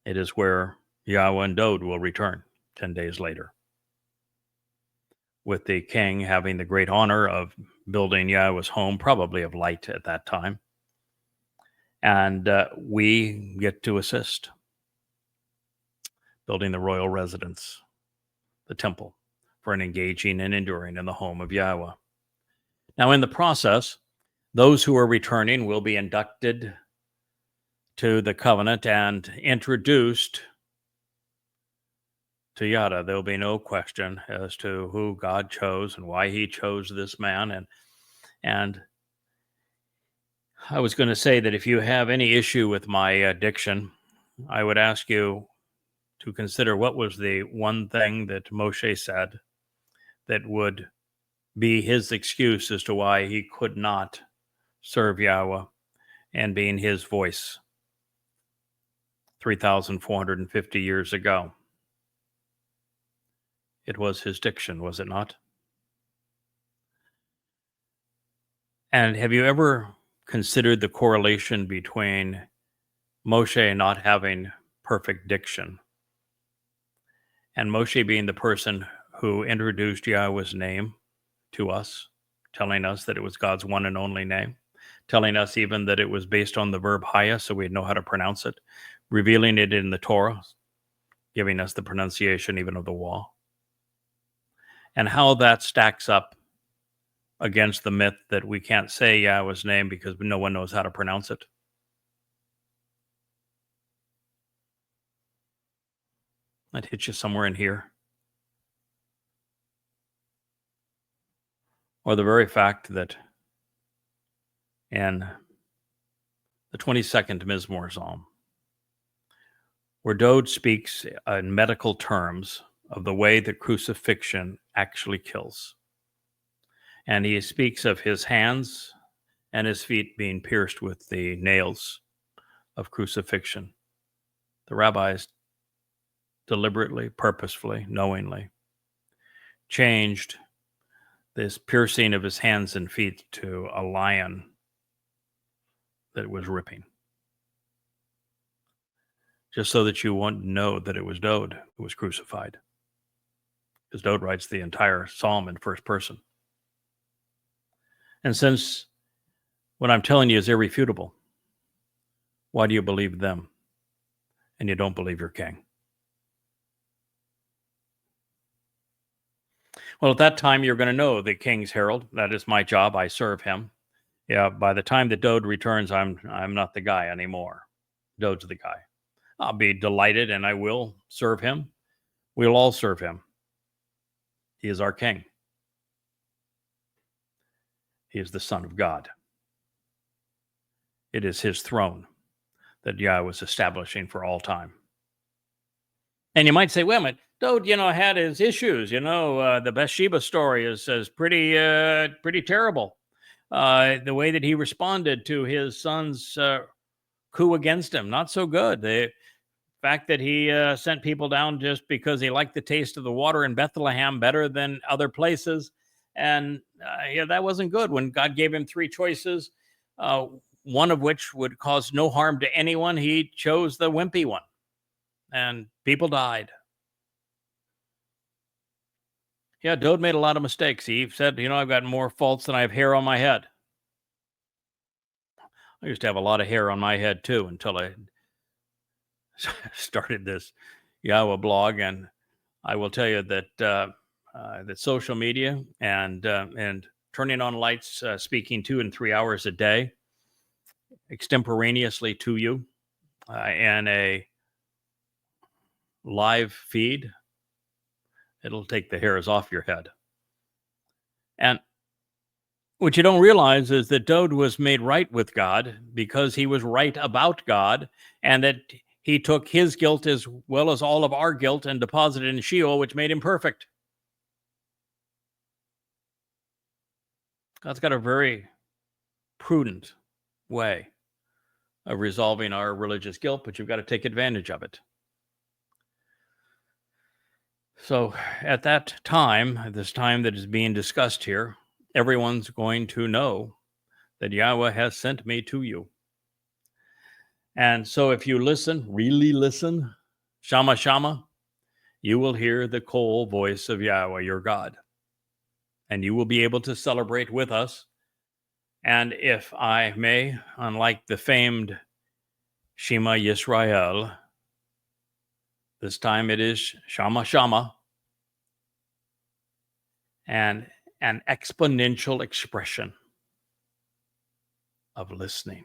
It is where Yahweh and Dod will return 10 days later, with the king having the great honor of building Yahweh's home, probably of light at that time. And we get to assist, building the royal residence, the temple, for an engaging and enduring in the home of Yahweh. Now, in the process, those who are returning will be inducted to the covenant and introduced to Yada. There will be no question as to who God chose and why he chose this man. And I was going to say that if you have any issue with my diction, I would ask you to consider what was the one thing that Moshe said that would be his excuse as to why he could not serve Yahweh and being his voice 3,450 years ago. It was his diction, was it not? And have you ever considered the correlation between Moshe not having perfect diction and Moshe being the person who introduced Yahweh's name to us, telling us that it was God's one and only name, telling us even that it was based on the verb haya, so we'd know how to pronounce it, revealing it in the Torah, giving us the pronunciation even of the Wah, and how that stacks up against the myth that we can't say Yahweh's name because no one knows how to pronounce it. That hit you somewhere in here. Or the very fact that in the 22nd Mizmor Psalm, where Dod speaks in medical terms of the way that crucifixion actually kills, and he speaks of his hands and his feet being pierced with the nails of crucifixion. The rabbis deliberately, purposefully, knowingly changed this piercing of his hands and feet to a lion that was ripping, just so that you won't know that it was Dod who was crucified, because Dod writes the entire psalm in first person. And since what I'm telling you is irrefutable, why do you believe them and you don't believe your king? Well, at that time, you're going to know the king's herald. That is my job. I serve him. Yeah, by the time that Dod returns, I'm not the guy anymore. Dod's the guy. I'll be delighted and I will serve him. We'll all serve him. He is our king. He is the Son of God. It is his throne that Yahweh was establishing for all time. And you might say, wait a minute, Dod, had his issues. The Bathsheba story is pretty terrible. The way that he responded to his son's coup against him, not so good. The fact that he sent people down just because he liked the taste of the water in Bethlehem better than other places. And that wasn't good when God gave him three choices, one of which would cause no harm to anyone. He chose the wimpy one, and people died. Yeah, Dod made a lot of mistakes. He said, I've got more faults than I have hair on my head. I used to have a lot of hair on my head too until I started this YAHOWAH blog, and I will tell you that that social media and turning on lights, speaking 2 and 3 hours a day, extemporaneously to you, and a live feed, it'll take the hairs off your head. And what you don't realize is that Dode was made right with God because he was right about God, and that he took his guilt as well as all of our guilt and deposited in Sheol, which made him perfect. God's got a very prudent way of resolving our religious guilt, but you've got to take advantage of it. So at that time, this time that is being discussed here, everyone's going to know that Yahweh has sent me to you. And so if you listen, really listen, Shama Shama, you will hear the Kol voice of Yahweh, your God. And you will be able to celebrate with us. And if I may, unlike the famed Shema Yisrael, this time it is Shama Shama, and an exponential expression of listening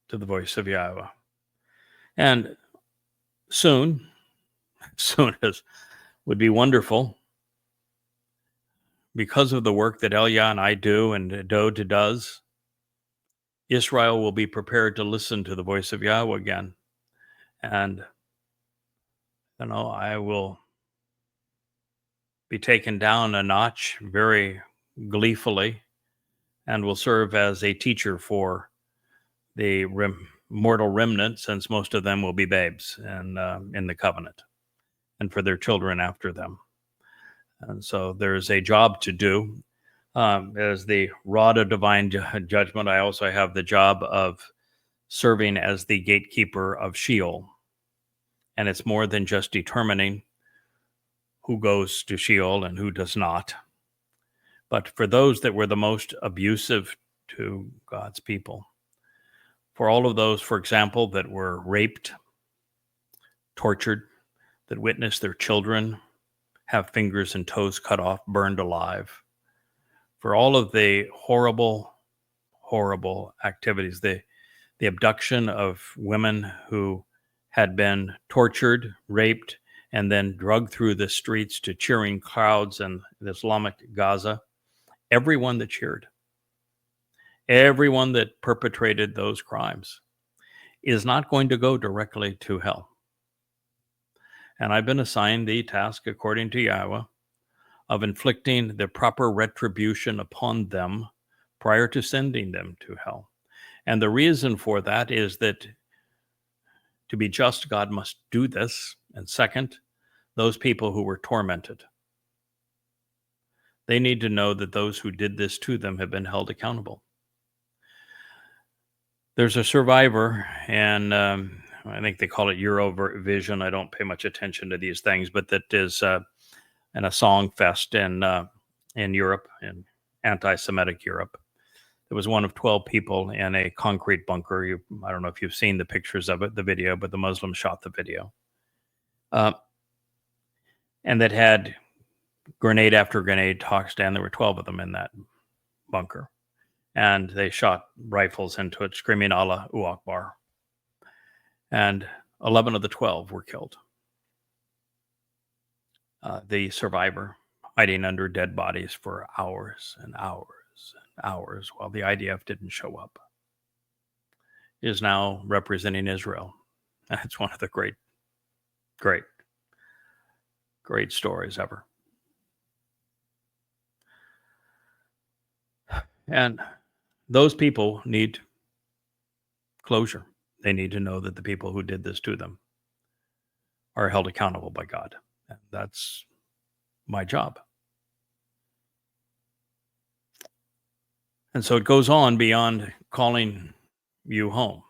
to the voice of Yahweh. And soon as would be wonderful, because of the work that Elia and I do and Dode does, Israel will be prepared to listen to the voice of Yahweh again. And, I will be taken down a notch very gleefully and will serve as a teacher for the mortal remnant, since most of them will be babes and in the covenant, and for their children after them. And so there's a job to do. As the rod of divine judgment, I also have the job of serving as the gatekeeper of Sheol. And it's more than just determining who goes to Sheol and who does not. But for those that were the most abusive to God's people, for all of those, for example, that were raped, tortured, that witnessed their children have fingers and toes cut off, burned alive, for all of the horrible, horrible activities, the abduction of women who had been tortured, raped, and then drugged through the streets to cheering crowds in the Islamic Gaza, everyone that cheered, everyone that perpetrated those crimes is not going to go directly to hell. And I've been assigned the task, according to Yahweh, of inflicting the proper retribution upon them prior to sending them to hell. And the reason for that is that to be just, God must do this. And second, those people who were tormented, they need to know that those who did this to them have been held accountable. There's a survivor, and I think they call it Eurovision. I don't pay much attention to these things, but that is in a song fest in Europe, in anti-Semitic Europe. It was one of 12 people in a concrete bunker. I don't know if you've seen the pictures of it, the video, but the Muslims shot the video. And that had grenade after grenade tossed down. There were 12 of them in that bunker. And they shot rifles into it, screaming Allahu Akbar. And 11 of the 12 were killed. The survivor, hiding under dead bodies for hours and hours and hours while the IDF didn't show up, is now representing Israel. That's one of the great stories ever. And those people need closure. They need to know that the people who did this to them are held accountable by God. And that's my job. And so it goes on beyond calling you home,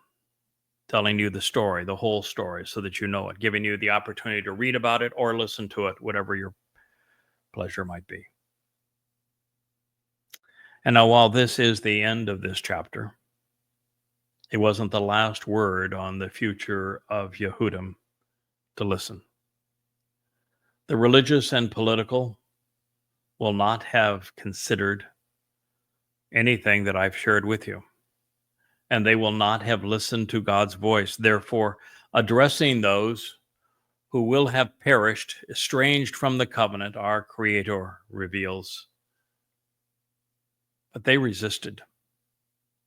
telling you the story, the whole story, so that you know it, giving you the opportunity to read about it or listen to it, whatever your pleasure might be. And now, while this is the end of this chapter, it wasn't the last word on the future of Yehudim to listen. The religious and political will not have considered anything that I've shared with you, and they will not have listened to God's voice. Therefore, addressing those who will have perished, estranged from the covenant, our Creator reveals. But they resisted,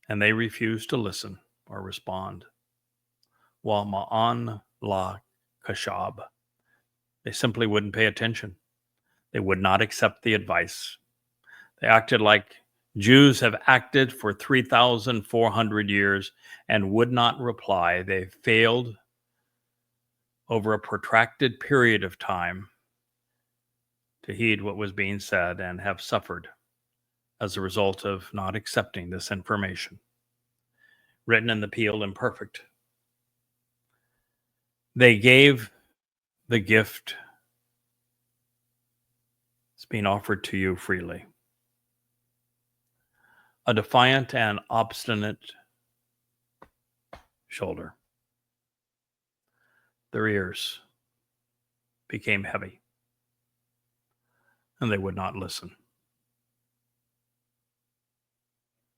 and they refused to listen or respond. While ma'an la kashab, they simply wouldn't pay attention. They would not accept the advice. They acted like Jews have acted for 3,400 years and would not reply. They failed over a protracted period of time to heed what was being said and have suffered as a result of not accepting this information. Written in the Peel Imperfect. They gave the gift. It's being offered to you freely. A defiant and obstinate shoulder. Their ears became heavy, and they would not listen.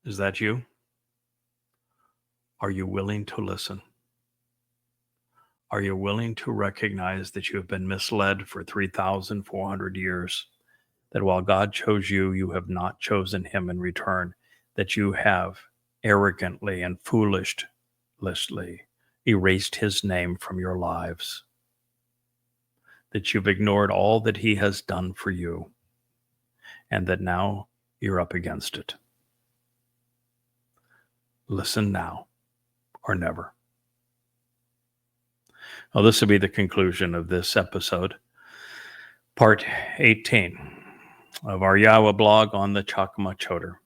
Is that you? Are you willing to listen? Are you willing to recognize that you have been misled for 3,400 years? That while God chose you, you have not chosen him in return, that you have arrogantly and foolishly erased his name from your lives, that you've ignored all that he has done for you, and that now you're up against it. Listen now or never. Well, this will be the conclusion of this episode, part 18 of our YAHOWAH blog on the Chakmah Choter.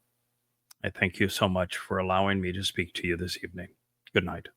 I thank you so much for allowing me to speak to you this evening. Good night.